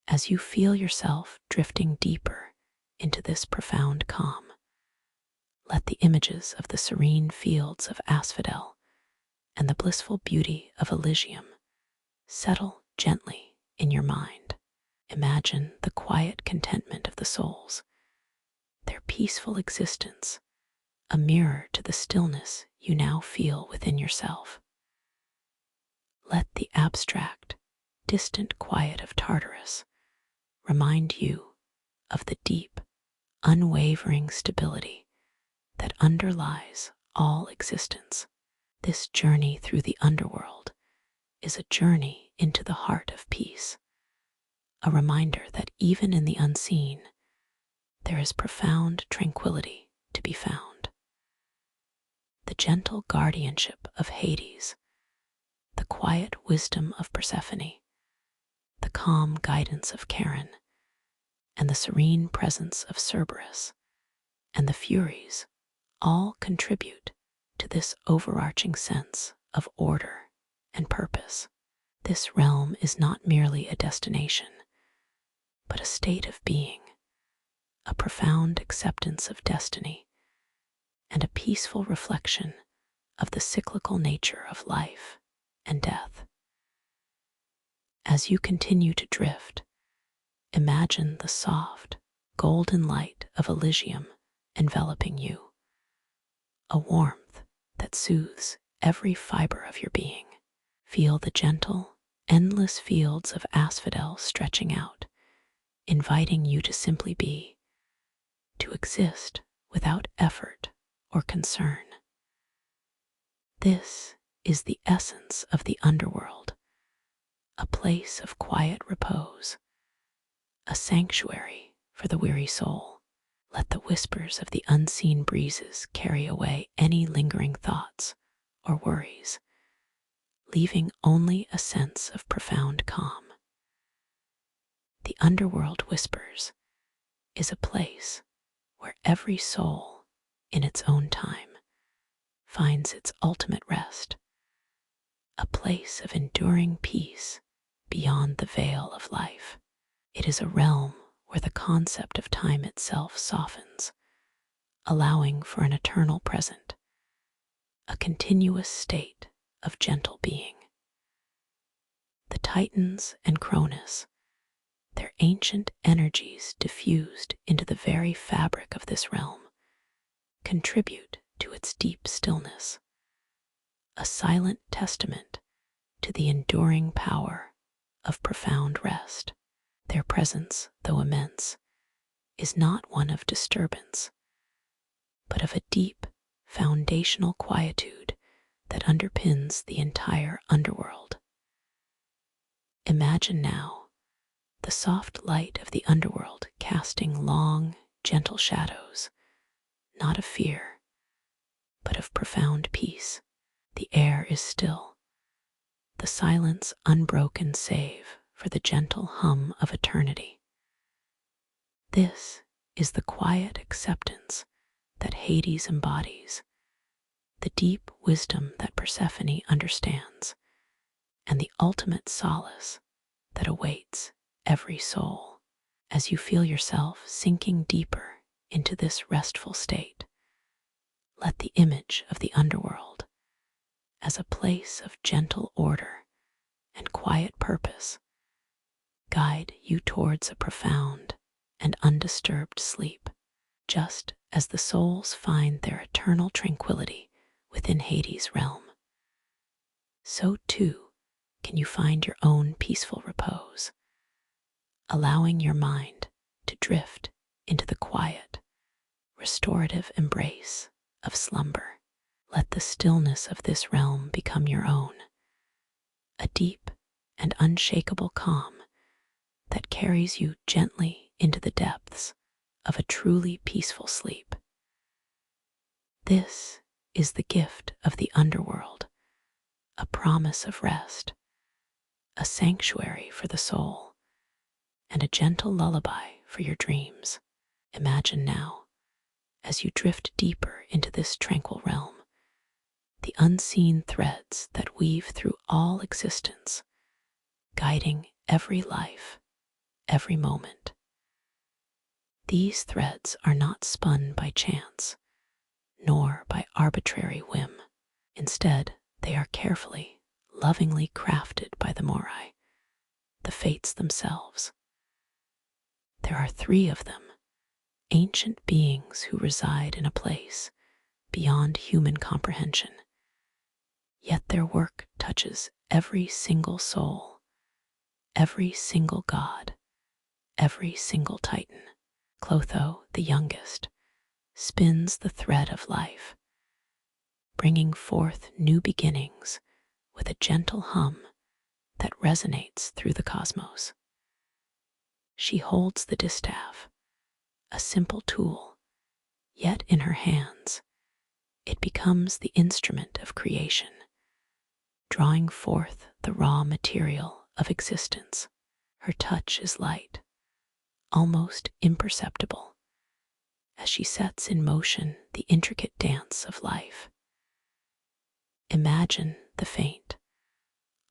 As you feel yourself drifting deeper into this profound calm, let the images of the serene fields of asphodel and the blissful beauty of Elysium settle gently in your mind. Imagine the quiet contentment of the souls, their peaceful existence, a mirror to the stillness you now feel within yourself. Let the abstract, distant quiet of Tartarus remind you of the deep, unwavering stability that underlies all existence. This journey through the underworld is a journey into the heart of peace, a reminder that even in the unseen, there is profound tranquility to be found. The gentle guardianship of Hades, the quiet wisdom of Persephone, the calm guidance of Charon, and the serene presence of Cerberus and the Furies all contribute to this overarching sense of order and purpose. This realm is not merely a destination, but a state of being, a profound acceptance of destiny, and a peaceful reflection of the cyclical nature of life and death. As you continue to drift, imagine the soft, golden light of Elysium enveloping you, a warmth that soothes every fiber of your being. Feel the gentle, endless fields of asphodel stretching out, inviting you to simply be, to exist without effort or concern. This is the essence of the underworld, a place of quiet repose, a sanctuary for the weary soul. Let the whispers of the unseen breezes carry away any lingering thoughts or worries, leaving only a sense of profound calm. The Underworld Whispers is a place where every soul, in its own time, finds its ultimate rest, a place of enduring peace beyond the veil of life. It is a realm where the concept of time itself softens, allowing for an eternal present, a continuous state of gentle being. The Titans and Cronus, their ancient energies diffused into the very fabric of this realm, contribute to its deep stillness, a silent testament to the enduring power of profound rest. Their presence, though immense, is not one of disturbance, but of a deep, foundational quietude that underpins the entire underworld. Imagine now the soft light of the underworld casting long, gentle shadows, not of fear, but of profound peace. The air is still, the silence unbroken save for the gentle hum of eternity. This is the quiet acceptance that Hades embodies, the deep wisdom that Persephone understands, and the ultimate solace that awaits every soul. As you feel yourself sinking deeper into this restful state, let the image of the underworld as a place of gentle order and quiet purpose guide you towards a profound and undisturbed sleep, just as the souls find their eternal tranquility within Hades' realm. So too can you find your own peaceful repose, allowing your mind to drift into the quiet, restorative embrace of slumber. Let the stillness of this realm become your own, a deep and unshakable calm that carries you gently into the depths of a truly peaceful sleep. This is the gift of the underworld, a promise of rest, a sanctuary for the soul, and a gentle lullaby for your dreams. Imagine now, as you drift deeper into this tranquil realm, the unseen threads that weave through all existence, guiding every life, every moment. These threads are not spun by chance, nor by arbitrary whim. Instead, they are carefully, lovingly crafted by the Morai, the fates themselves. There are 3 of them, ancient beings who reside in a place beyond human comprehension. Yet their work touches every single soul, every single god, every single titan. Clotho, the youngest, spins the thread of life, bringing forth new beginnings with a gentle hum that resonates through the cosmos. She holds the distaff, a simple tool, yet in her hands it becomes the instrument of creation, drawing forth the raw material of existence. Her touch is light, almost imperceptible, as she sets in motion the intricate dance of life. Imagine the faint,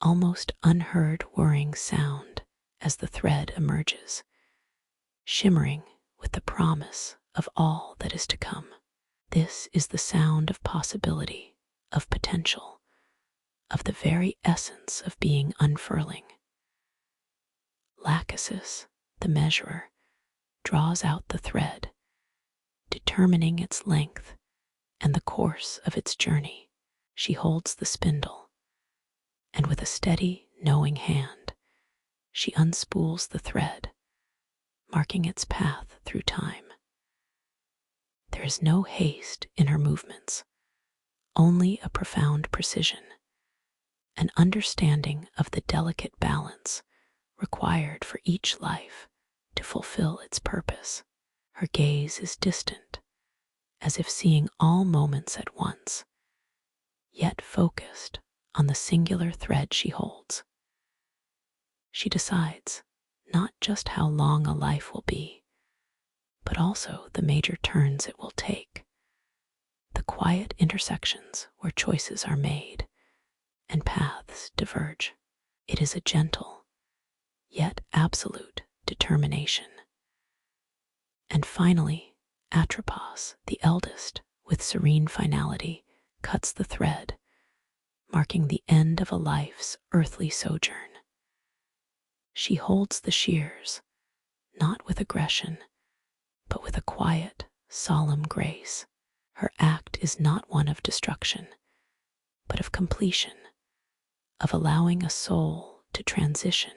almost unheard whirring sound as the thread emerges, shimmering with the promise of all that is to come. This is the sound of possibility, of potential, of the very essence of being unfurling. Lachesis, the measurer, draws out the thread, determining its length and the course of its journey. She holds the spindle, and with a steady, knowing hand, she unspools the thread, marking its path through time. There is no haste in her movements, only a profound precision, an understanding of the delicate balance required for each life to fulfill its purpose. Her gaze is distant, as if seeing all moments at once, yet focused on the singular thread she holds. She decides not just how long a life will be, but also the major turns it will take, the quiet intersections where choices are made and paths diverge. It is a gentle, yet absolute determination. And finally, Atropos, the eldest, with serene finality, cuts the thread, marking the end of a life's earthly sojourn. She holds the shears, not with aggression, but with a quiet, solemn grace. Her act is not one of destruction, but of completion, of allowing a soul to transition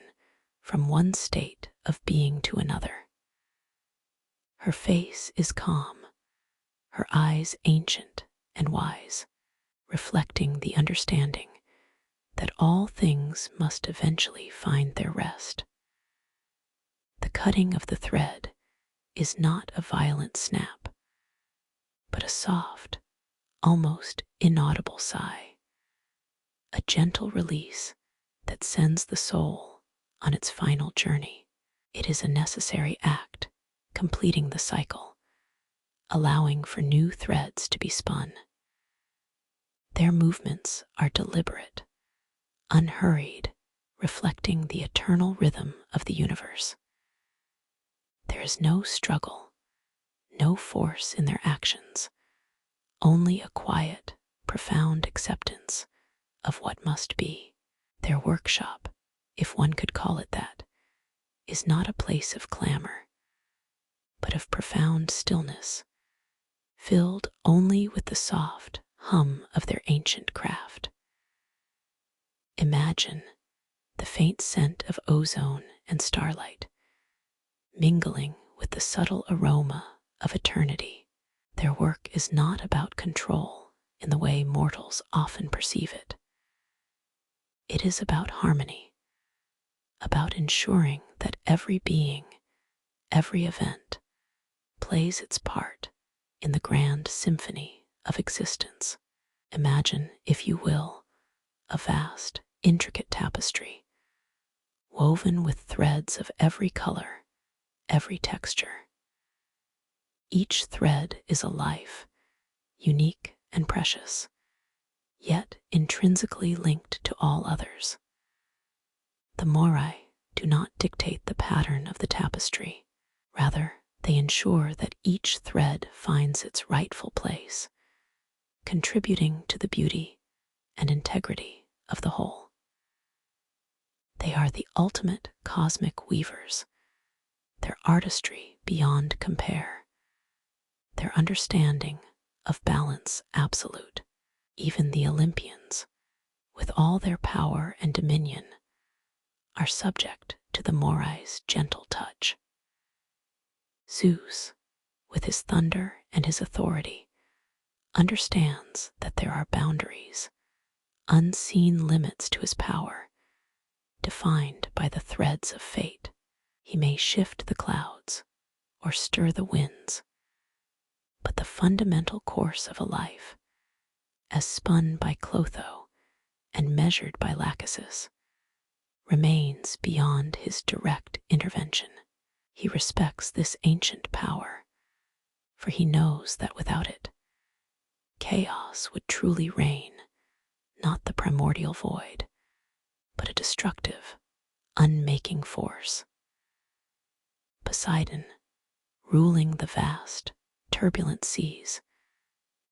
from one state of being to another. Her face is calm, her eyes ancient and wise, reflecting the understanding that all things must eventually find their rest. The cutting of the thread is not a violent snap, but a soft, almost inaudible sigh, a gentle release that sends the soul on its final journey. It is a necessary act, completing the cycle, allowing for new threads to be spun. Their movements are deliberate, unhurried, reflecting the eternal rhythm of the universe. There is no struggle, no force in their actions, only a quiet, profound acceptance of what must be. Their workshop, if one could call it that, is not a place of clamor, but of profound stillness, filled only with the soft hum of their ancient craft. Imagine the faint scent of ozone and starlight, mingling with the subtle aroma of eternity. Their work is not about control in the way mortals often perceive it. It is about harmony, about ensuring that every being, every event, plays its part in the grand symphony of existence. Imagine, if you will, a vast, intricate tapestry, woven with threads of every color, every texture. Each thread is a life, unique and precious, yet intrinsically linked to all others. The Moirai do not dictate the pattern of the tapestry. Rather, they ensure that each thread finds its rightful place, contributing to the beauty and integrity of the whole. They are the ultimate cosmic weavers, their artistry beyond compare, their understanding of balance absolute. Even the Olympians, with all their power and dominion, are subject to the Moirai's gentle touch. Zeus, with his thunder and his authority, understands that there are boundaries, unseen limits to his power, defined by the threads of fate. He may shift the clouds or stir the winds, but the fundamental course of a life, as spun by Clotho and measured by Lachesis, remains beyond his direct intervention. He respects this ancient power, for he knows that without it, chaos would truly reign, not the primordial void, but a destructive, unmaking force. Poseidon, ruling the vast, turbulent seas,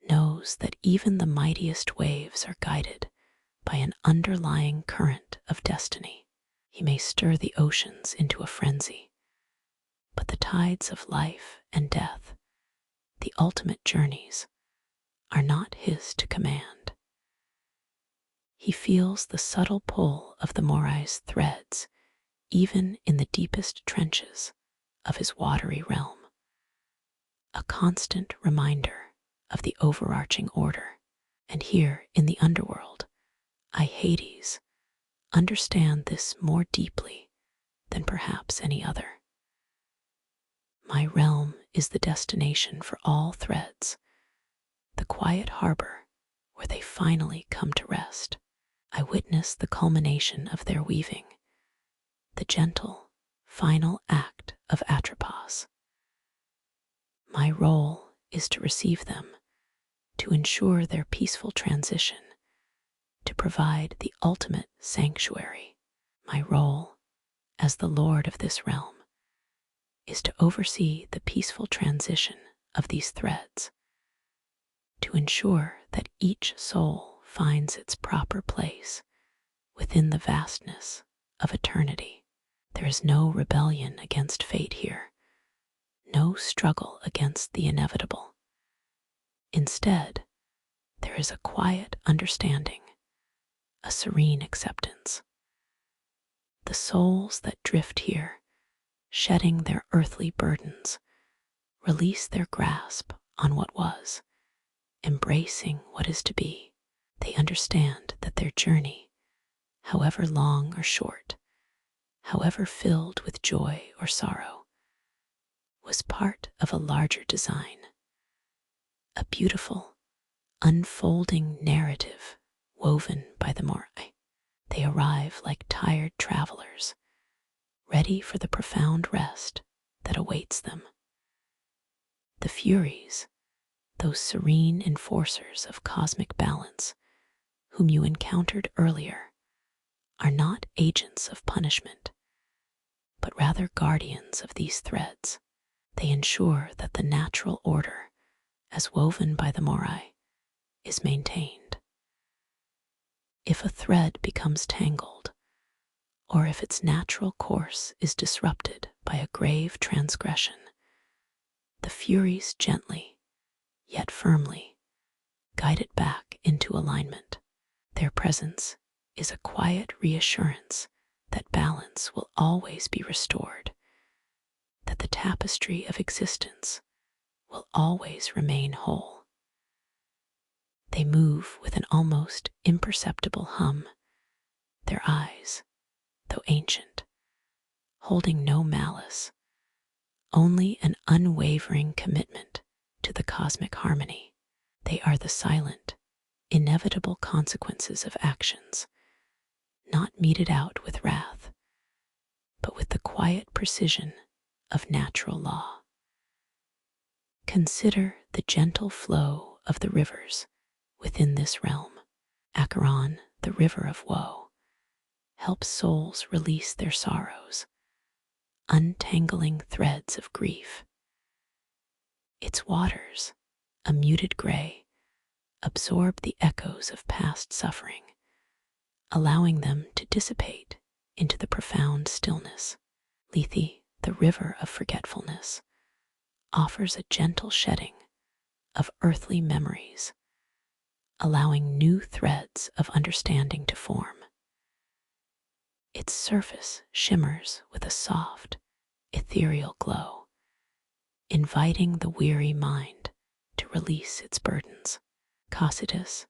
knows that even the mightiest waves are guided by an underlying current of destiny. He may stir the oceans into a frenzy, but the tides of life and death, the ultimate journeys, are not his to command. He feels the subtle pull of the Moirai's threads even in the deepest trenches of his watery realm, a constant reminder of the overarching order. And here in the underworld, I, Hades, understand this more deeply than perhaps any other. My realm is the destination for all threads, the quiet harbor where they finally come to rest. I witness the culmination of their weaving, the gentle, final act of Atropos. My role is to receive them, to ensure their peaceful transition, to provide the ultimate sanctuary. My role, as the lord of this realm, is to oversee the peaceful transition of these threads, to ensure that each soul finds its proper place within the vastness of eternity. There is no rebellion against fate here, no struggle against the inevitable. Instead, there is a quiet understanding, a serene acceptance. The souls that drift here, shedding their earthly burdens, release their grasp on what was, embracing what is to be. They understand that their journey, however long or short, however filled with joy or sorrow, was part of a larger design, a beautiful, unfolding narrative woven by the Morai. They arrive like tired travelers, ready for the profound rest that awaits them. The Furies, those serene enforcers of cosmic balance whom you encountered earlier, are not agents of punishment, but rather guardians of these threads. They ensure that the natural order, as woven by the Morai, is maintained. If a thread becomes tangled, or if its natural course is disrupted by a grave transgression, the Furies gently, yet firmly, guide it back into alignment. Their presence is a quiet reassurance that balance will always be restored, that the tapestry of existence will always remain whole. They move with an almost imperceptible hum, their eyes, though ancient, holding no malice, only an unwavering commitment to the cosmic harmony. They are the silent, inevitable consequences of actions, not meted out with wrath, but with the quiet precision of natural law. Consider the gentle flow of the rivers within this realm. Acheron, the river of woe, helps souls release their sorrows, untangling threads of grief. Its waters, a muted gray, absorb the echoes of past suffering, allowing them to dissipate into the profound stillness. Lethe, the river of forgetfulness, offers a gentle shedding of earthly memories, allowing new threads of understanding to form. Its surface shimmers with a soft, ethereal glow, inviting the weary mind to release its burdens. Cocytus,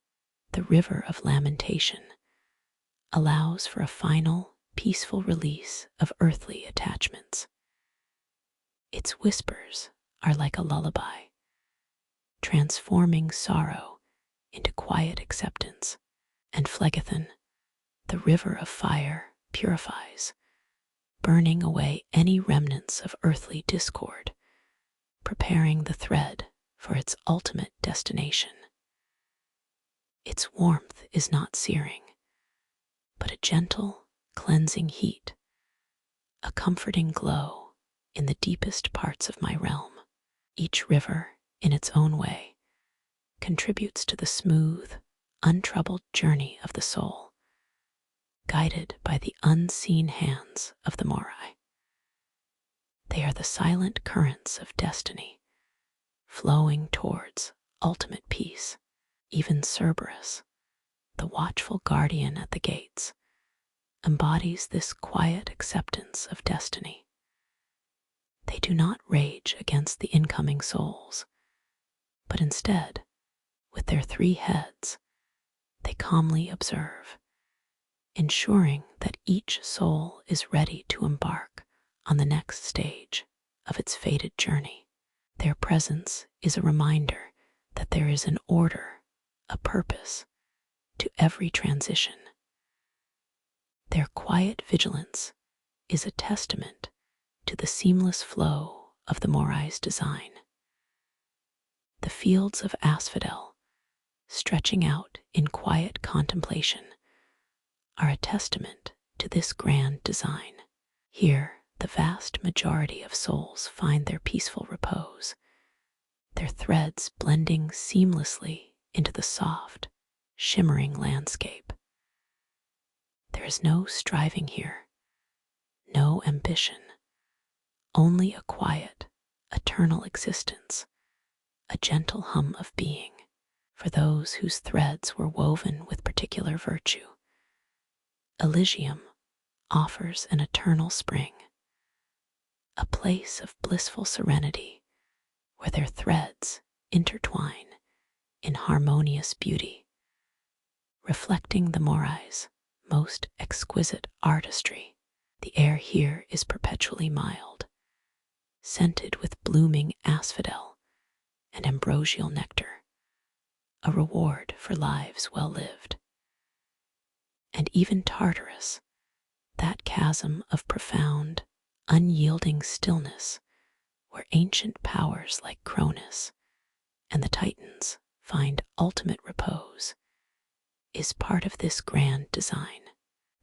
the river of lamentation, allows for a final, peaceful release of earthly attachments. Its whispers are like a lullaby, transforming sorrow into quiet acceptance. And Phlegethon, the river of fire, purifies, burning away any remnants of earthly discord, preparing the thread for its ultimate destination. Its warmth is not searing, but a gentle, cleansing heat, a comforting glow in the deepest parts of my realm. Each river, in its own way, contributes to the smooth, untroubled journey of the soul, guided by the unseen hands of the Morai. They are the silent currents of destiny, flowing towards ultimate peace. Even Cerberus, the watchful guardian at the gates, embodies this quiet acceptance of destiny. They do not rage against the incoming souls, but instead, with their 3 heads, they calmly observe, ensuring that each soul is ready to embark on the next stage of its fated journey. Their presence is a reminder that there is an order, a purpose to every transition. Their quiet vigilance is a testament to the seamless flow of the Morai's design. The fields of asphodel, stretching out in quiet contemplation, are a testament to this grand design. Here, the vast majority of souls find their peaceful repose, their threads blending seamlessly into the soft, shimmering landscape. There is no striving here, no ambition, only a quiet, eternal existence, a gentle hum of being for those whose threads were woven with particular virtue. Elysium offers an eternal spring, a place of blissful serenity where their threads intertwine in harmonious beauty, reflecting the Morai's most exquisite artistry. The air here is perpetually mild, scented with blooming asphodel and ambrosial nectar, a reward for lives well lived. And even Tartarus, that chasm of profound, unyielding stillness where ancient powers like Cronus and the Titans find ultimate repose, is part of this grand design.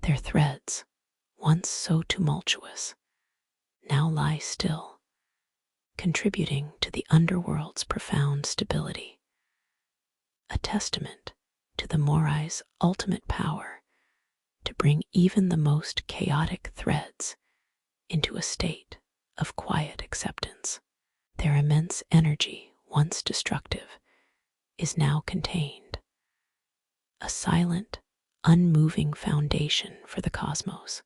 Their threads, once so tumultuous, now lie still, contributing to the underworld's profound stability, a testament to the Morai's ultimate power to bring even the most chaotic threads into a state of quiet acceptance. Their immense energy, once destructive, is now contained, a silent, unmoving foundation for the cosmos.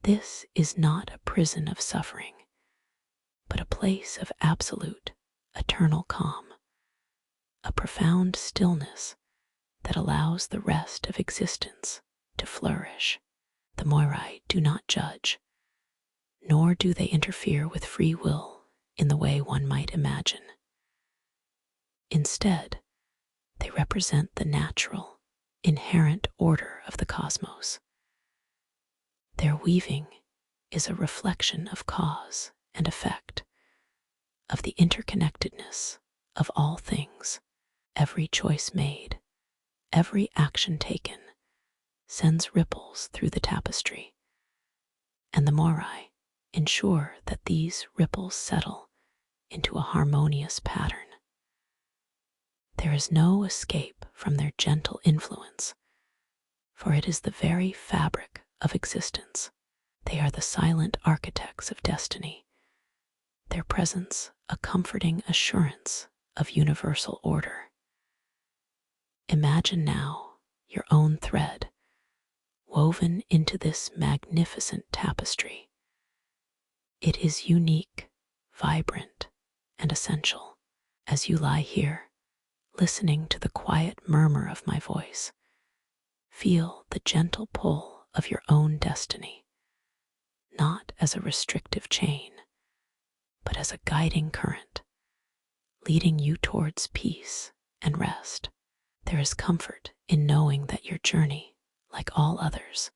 This is not a prison of suffering, but a place of absolute, eternal calm, a profound stillness that allows the rest of existence to flourish. The Moirai do not judge, nor do they interfere with free will in the way one might imagine. Instead, they represent the natural, inherent order of the cosmos. Their weaving is a reflection of cause and effect, of the interconnectedness of all things. Every choice made, every action taken, sends ripples through the tapestry, and the Moirai ensure that these ripples settle into a harmonious pattern. There is no escape from their gentle influence, for it is the very fabric of existence. They are the silent architects of destiny, their presence a comforting assurance of universal order. Imagine now your own thread woven into this magnificent tapestry. It is unique, vibrant, and essential. As you lie here, listening to the quiet murmur of my voice, feel the gentle pull of your own destiny, not as a restrictive chain, but as a guiding current, leading you towards peace and rest. There is comfort in knowing that your journey, like all others,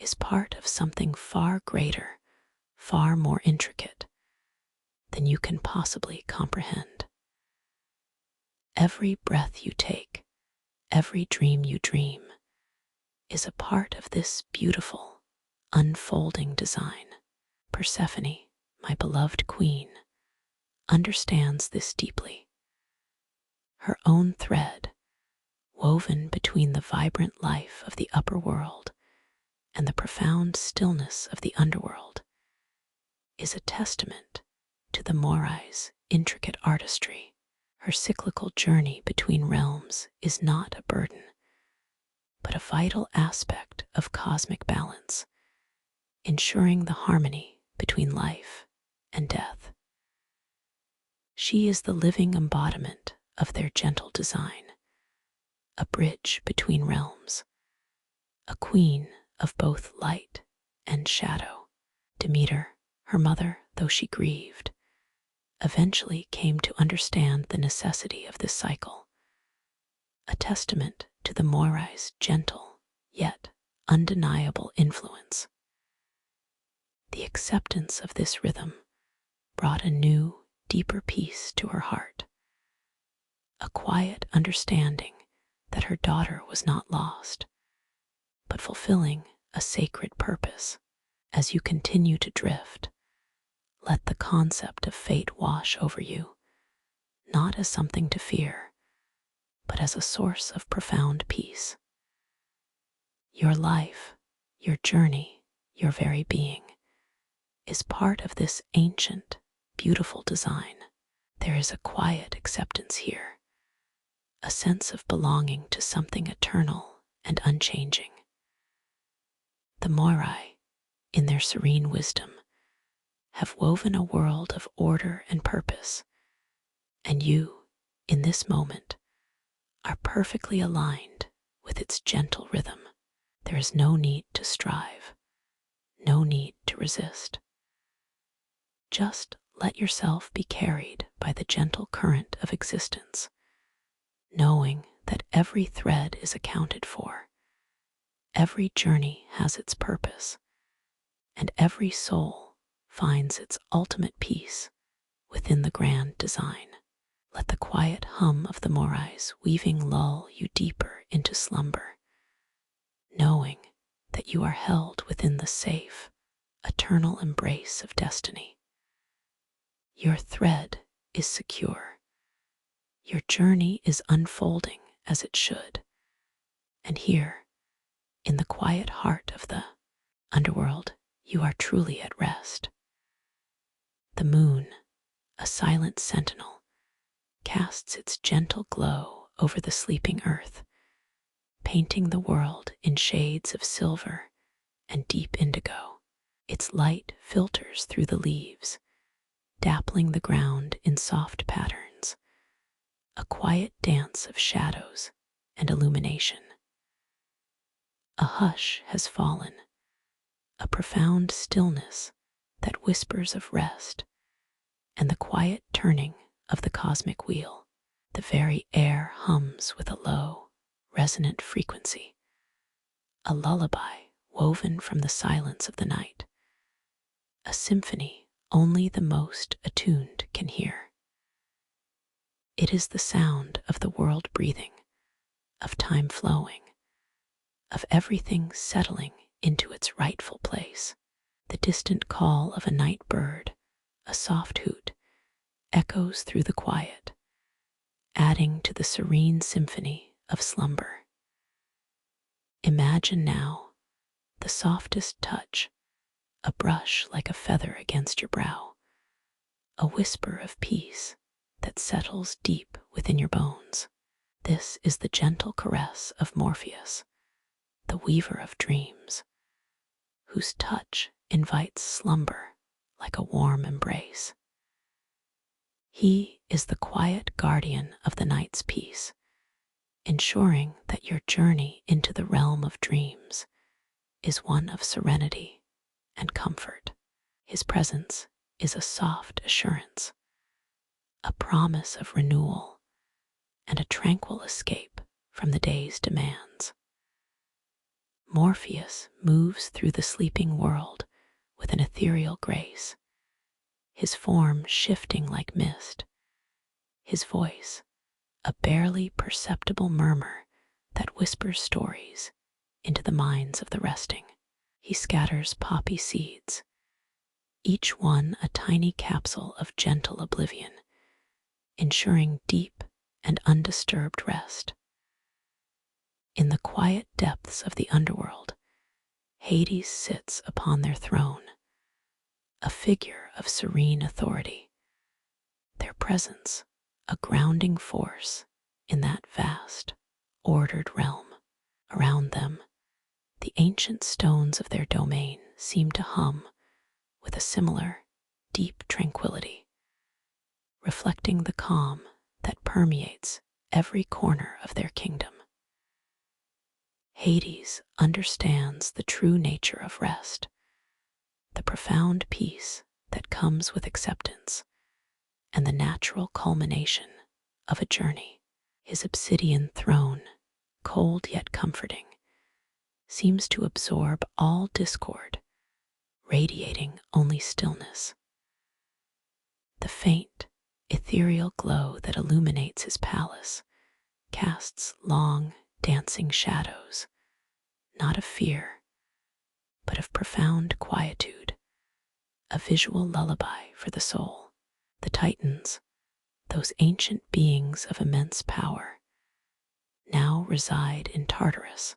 is part of something far greater, far more intricate than you can possibly comprehend. Every breath you take, every dream you dream, is a part of this beautiful, unfolding design. Persephone, my beloved queen, understands this deeply. Her own thread, woven between the vibrant life of the upper world and the profound stillness of the underworld, is a testament to the Morai's intricate artistry. Her cyclical journey between realms is not a burden, but a vital aspect of cosmic balance, ensuring the harmony between life and death. She is the living embodiment of their gentle design, a bridge between realms, a queen of both light and shadow. Demeter, her mother, though she grieved, eventually came to understand the necessity of this cycle, a testament to the Moirai's gentle yet undeniable influence. The acceptance of this rhythm brought a new, deeper peace to her heart, a quiet understanding that her daughter was not lost, but fulfilling a sacred purpose. As you continue to drift, let the concept of fate wash over you, not as something to fear, but as a source of profound peace. Your life, your journey, your very being is part of this ancient, beautiful design. There is a quiet acceptance here, a sense of belonging to something eternal and unchanging. The Moirai, in their serene wisdom, have woven a world of order and purpose, and you, in this moment, are perfectly aligned with its gentle rhythm. There is no need to strive, no need to resist. Just let yourself be carried by the gentle current of existence, knowing that every thread is accounted for, every journey has its purpose, and every soul finds its ultimate peace within the grand design. Let the quiet hum of the Moirai's weaving lull you deeper into slumber, knowing that you are held within the safe, eternal embrace of destiny. Your thread is secure. Your journey is unfolding as it should. And here, in the quiet heart of the Underworld, you are truly at rest. The moon, a silent sentinel, casts its gentle glow over the sleeping earth, painting the world in shades of silver and deep indigo. Its light filters through the leaves, dappling the ground in soft patterns, a quiet dance of shadows and illumination. A hush has fallen, a profound stillness that whispers of rest and the quiet turning of the cosmic wheel. The very air hums with a low, resonant frequency, a lullaby woven from the silence of the night, a symphony only the most attuned can hear. It is the sound of the world breathing, of time flowing, of everything settling into its rightful place. The distant call of a night bird, a soft hoot, echoes through the quiet, adding to the serene symphony of slumber. Imagine now the softest touch, a brush like a feather against your brow, a whisper of peace that settles deep within your bones. This is the gentle caress of Morpheus, the weaver of dreams, whose touch invites slumber like a warm embrace. He is the quiet guardian of the night's peace, ensuring that your journey into the realm of dreams is one of serenity and comfort. His presence is a soft assurance, a promise of renewal, and a tranquil escape from the day's demands. Morpheus moves through the sleeping world with an ethereal grace, his form shifting like mist, his voice a barely perceptible murmur that whispers stories into the minds of the resting. He scatters poppy seeds, each one a tiny capsule of gentle oblivion, ensuring deep and undisturbed rest. In the quiet depths of the underworld, Hades sits upon their throne, a figure of serene authority, their presence a grounding force in that vast, ordered realm. Around them, the ancient stones of their domain seem to hum with a similar, deep tranquility, reflecting the calm that permeates every corner of their kingdom. Hades understands the true nature of rest, the profound peace that comes with acceptance, and the natural culmination of a journey. His obsidian throne, cold yet comforting, seems to absorb all discord, radiating only stillness. The faint, ethereal glow that illuminates his palace casts long, dancing shadows, not of fear, but of profound quietude, a visual lullaby for the soul. The Titans, those ancient beings of immense power, now reside in Tartarus,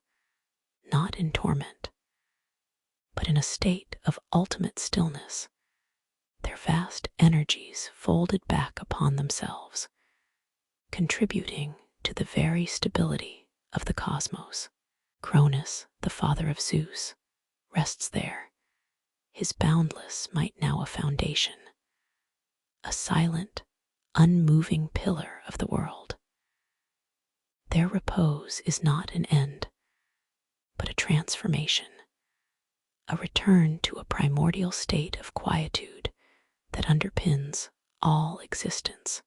not in torment, but in a state of ultimate stillness, their vast energies folded back upon themselves, contributing to the very stability of the cosmos. Cronus, the father of Zeus, rests there, his boundless might now a foundation, a silent, unmoving pillar of the world. Their repose is not an end, but a transformation, a return to a primordial state of quietude that underpins all existence.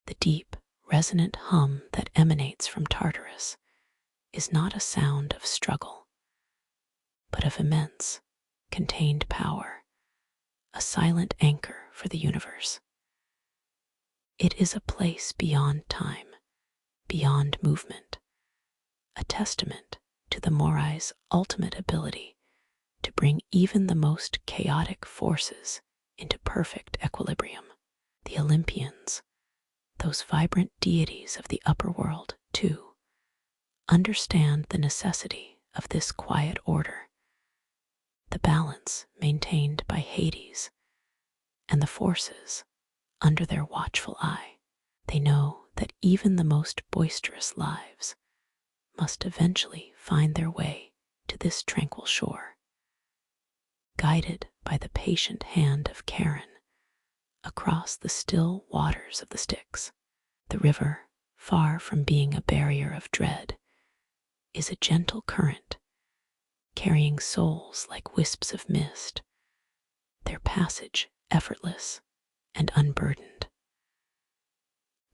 The deep, resonant hum that emanates from Tartarus is not a sound of struggle, but of immense, contained power, a silent anchor for the universe. It is a place beyond time, beyond movement, a testament to the Morai's ultimate ability to bring even the most chaotic forces into perfect equilibrium. The Olympians, those vibrant deities of the upper world, too, understand the necessity of this quiet order, the balance maintained by Hades and the forces under their watchful eye. They know that even the most boisterous lives must eventually find their way to this tranquil shore, guided by the patient hand of Charon across the still waters of the Styx. The river, far from being a barrier of dread, is a gentle current, carrying souls like wisps of mist, their passage effortless and unburdened.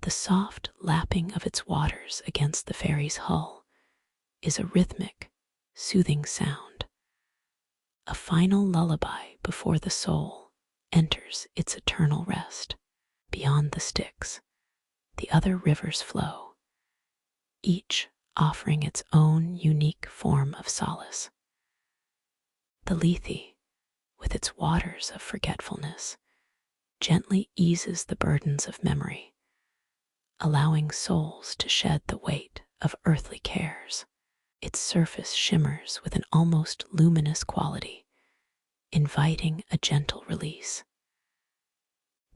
The soft lapping of its waters against the ferry's hull is a rhythmic, soothing sound, a final lullaby before the soul enters its eternal rest. Beyond the Styx, the other rivers flow, each offering its own unique form of solace. The Lethe, with its waters of forgetfulness, gently eases the burdens of memory, allowing souls to shed the weight of earthly cares. Its surface shimmers with an almost luminous quality, inviting a gentle release.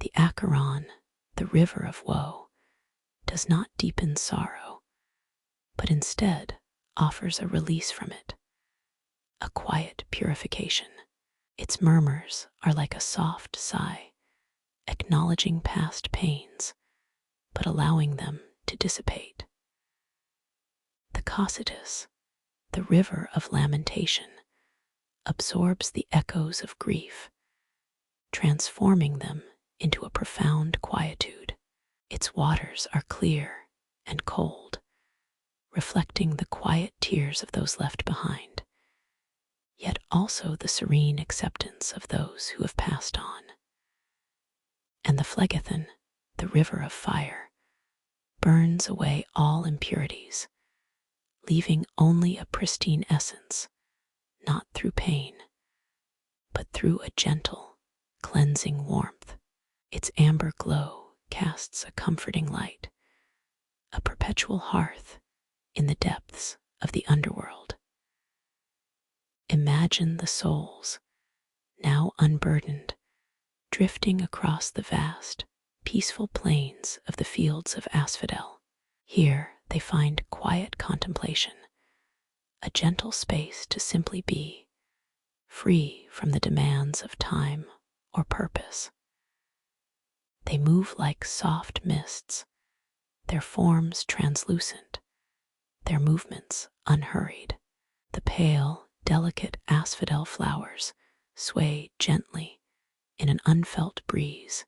The Acheron, the river of woe, does not deepen sorrow, but instead offers a release from it, a quiet purification. Its murmurs are like a soft sigh, acknowledging past pains, but allowing them to dissipate. The Cocytus, the river of lamentation, absorbs the echoes of grief, transforming them into a profound quietude. Its waters are clear and cold, reflecting the quiet tears of those left behind, yet also the serene acceptance of those who have passed on. And the Phlegethon, the river of fire, burns away all impurities, leaving only a pristine essence, not through pain, but through a gentle, cleansing warmth. Its amber glow casts a comforting light, a perpetual hearth in the depths of the underworld. Imagine the souls, now unburdened, drifting across the vast, peaceful plains of the fields of asphodel. Here they find quiet contemplation, a gentle space to simply be, free from the demands of time or purpose. They move like soft mists, their forms translucent, their movements unhurried. The pale, delicate asphodel flowers sway gently in an unfelt breeze,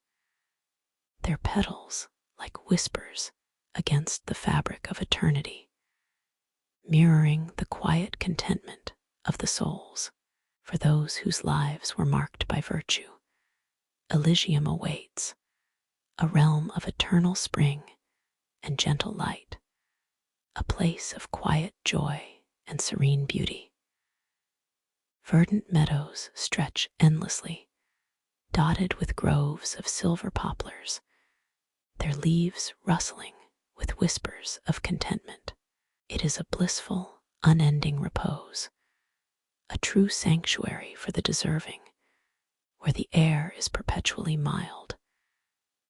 their petals like whispers against the fabric of eternity, mirroring the quiet contentment of the souls. For those whose lives were marked by virtue, Elysium awaits, a realm of eternal spring and gentle light, a place of quiet joy and serene beauty. Verdant meadows stretch endlessly, dotted with groves of silver poplars, their leaves rustling with whispers of contentment. It is a blissful, unending repose, a true sanctuary for the deserving, where the air is perpetually mild,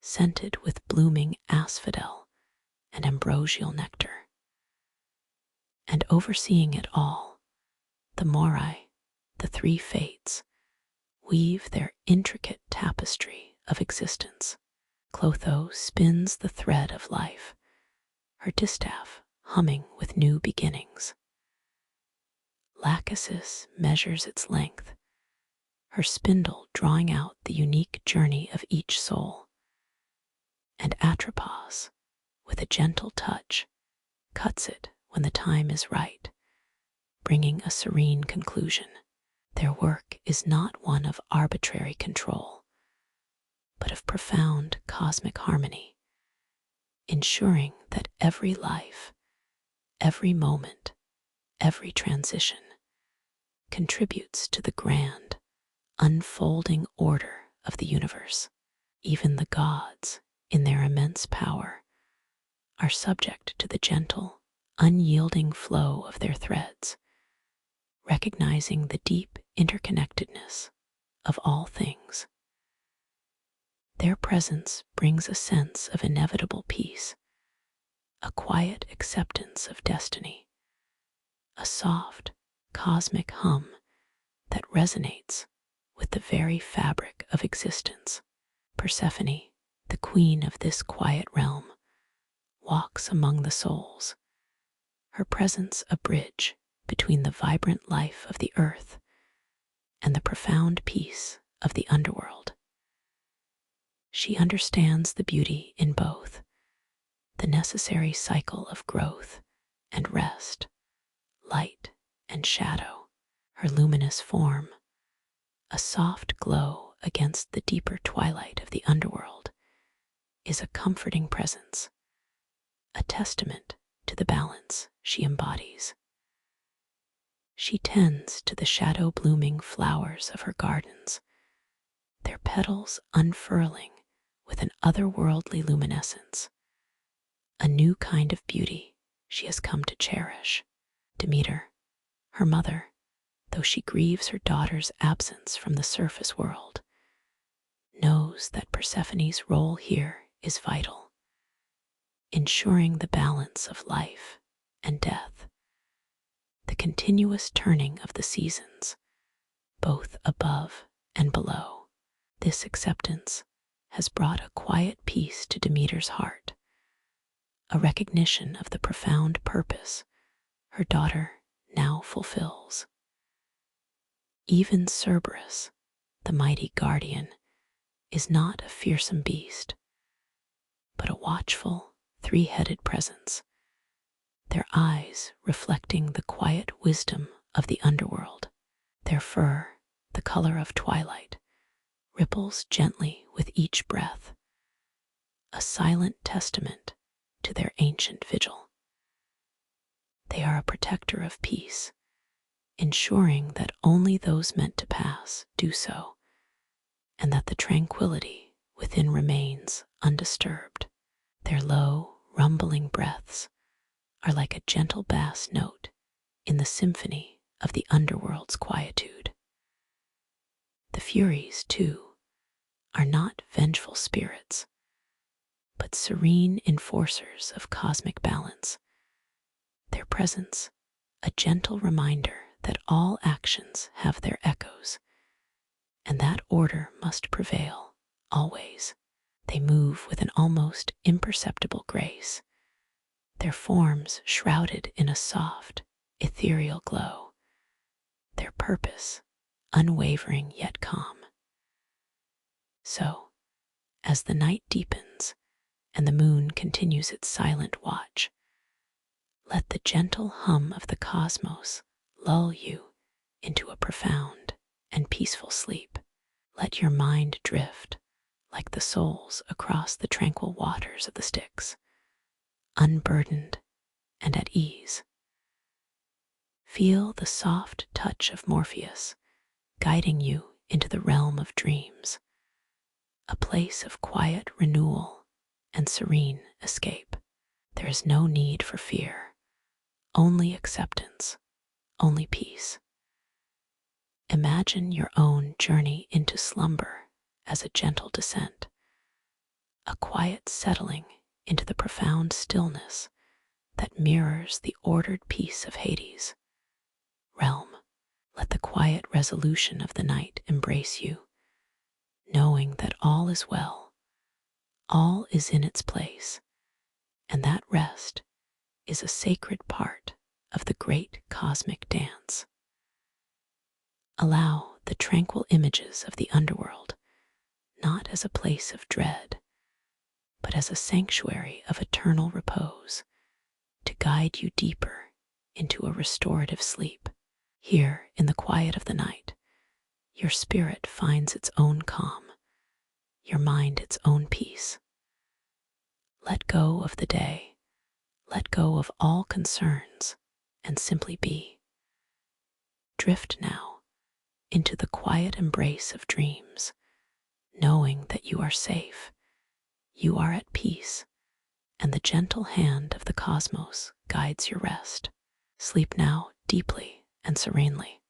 scented with blooming asphodel and ambrosial nectar. And overseeing it all, the Moirai, the three fates, weave their intricate tapestry of existence. Clotho spins the thread of life, her distaff humming with new beginnings. Lachesis measures its length, her spindle drawing out the unique journey of each soul. And Atropos, with a gentle touch, cuts it when the time is right, bringing a serene conclusion. Their work is not one of arbitrary control, but of profound cosmic harmony, ensuring that every life, every moment, every transition contributes to the grand, unfolding order of the universe. Even the gods, in their immense power, are subject to the gentle, unyielding flow of their threads, recognizing the deep interconnectedness of all things. Their presence brings a sense of inevitable peace, a quiet acceptance of destiny, a soft, cosmic hum that resonates with the very fabric of existence. Persephone, the queen of this quiet realm, walks among the souls, her presence a bridge between the vibrant life of the earth and the profound peace of the underworld. She understands the beauty in both, the necessary cycle of growth and rest, light and shadow. Her luminous form, a soft glow against the deeper twilight of the underworld, is a comforting presence, a testament to the balance she embodies. She tends to the shadow-blooming flowers of her gardens, their petals unfurling with an otherworldly luminescence, a new kind of beauty she has come to cherish. Demeter, her mother, though she grieves her daughter's absence from the surface world, knows that Persephone's role here is vital, ensuring the balance of life and death, the continuous turning of the seasons, both above and below. This acceptance has brought a quiet peace to Demeter's heart, a recognition of the profound purpose her daughter now fulfills. Even Cerberus, the mighty guardian, is not a fearsome beast, but a watchful, three-headed presence, their eyes reflecting the quiet wisdom of the underworld. Their fur, the color of twilight, ripples gently with each breath, a silent testament to their ancient vigil. They are a protector of peace, ensuring that only those meant to pass do so, and that the tranquility within remains undisturbed. Their low, rumbling breaths are like a gentle bass note in the symphony of the underworld's quietude. The Furies, too, are not vengeful spirits, but serene enforcers of cosmic balance, their presence a gentle reminder that all actions have their echoes, and that order must prevail, always. They move with an almost imperceptible grace, their forms shrouded in a soft, ethereal glow, their purpose unwavering yet calm. So, as the night deepens and the moon continues its silent watch, let the gentle hum of the cosmos lull you into a profound and peaceful sleep. Let your mind drift like the souls across the tranquil waters of the Styx, unburdened and at ease. Feel the soft touch of Morpheus guiding you into the realm of dreams, a place of quiet renewal and serene escape. There is no need for fear, only acceptance, only peace. Imagine your own journey into slumber as a gentle descent, a quiet settling into the profound stillness that mirrors the ordered peace of Hades. Realm, let the quiet resolution of the night embrace you, knowing that all is well, all is in its place, and that rest is a sacred part of the great cosmic dance. Allow the tranquil images of the underworld not as a place of dread, but as a sanctuary of eternal repose to guide you deeper into a restorative sleep. Here, in the quiet of the night, your spirit finds its own calm, your mind its own peace. Let go of the day, let go of all concerns, and simply be. Drift now into the quiet embrace of dreams, knowing that you are safe, you are at peace, and the gentle hand of the cosmos guides your rest. Sleep now deeply and serenely.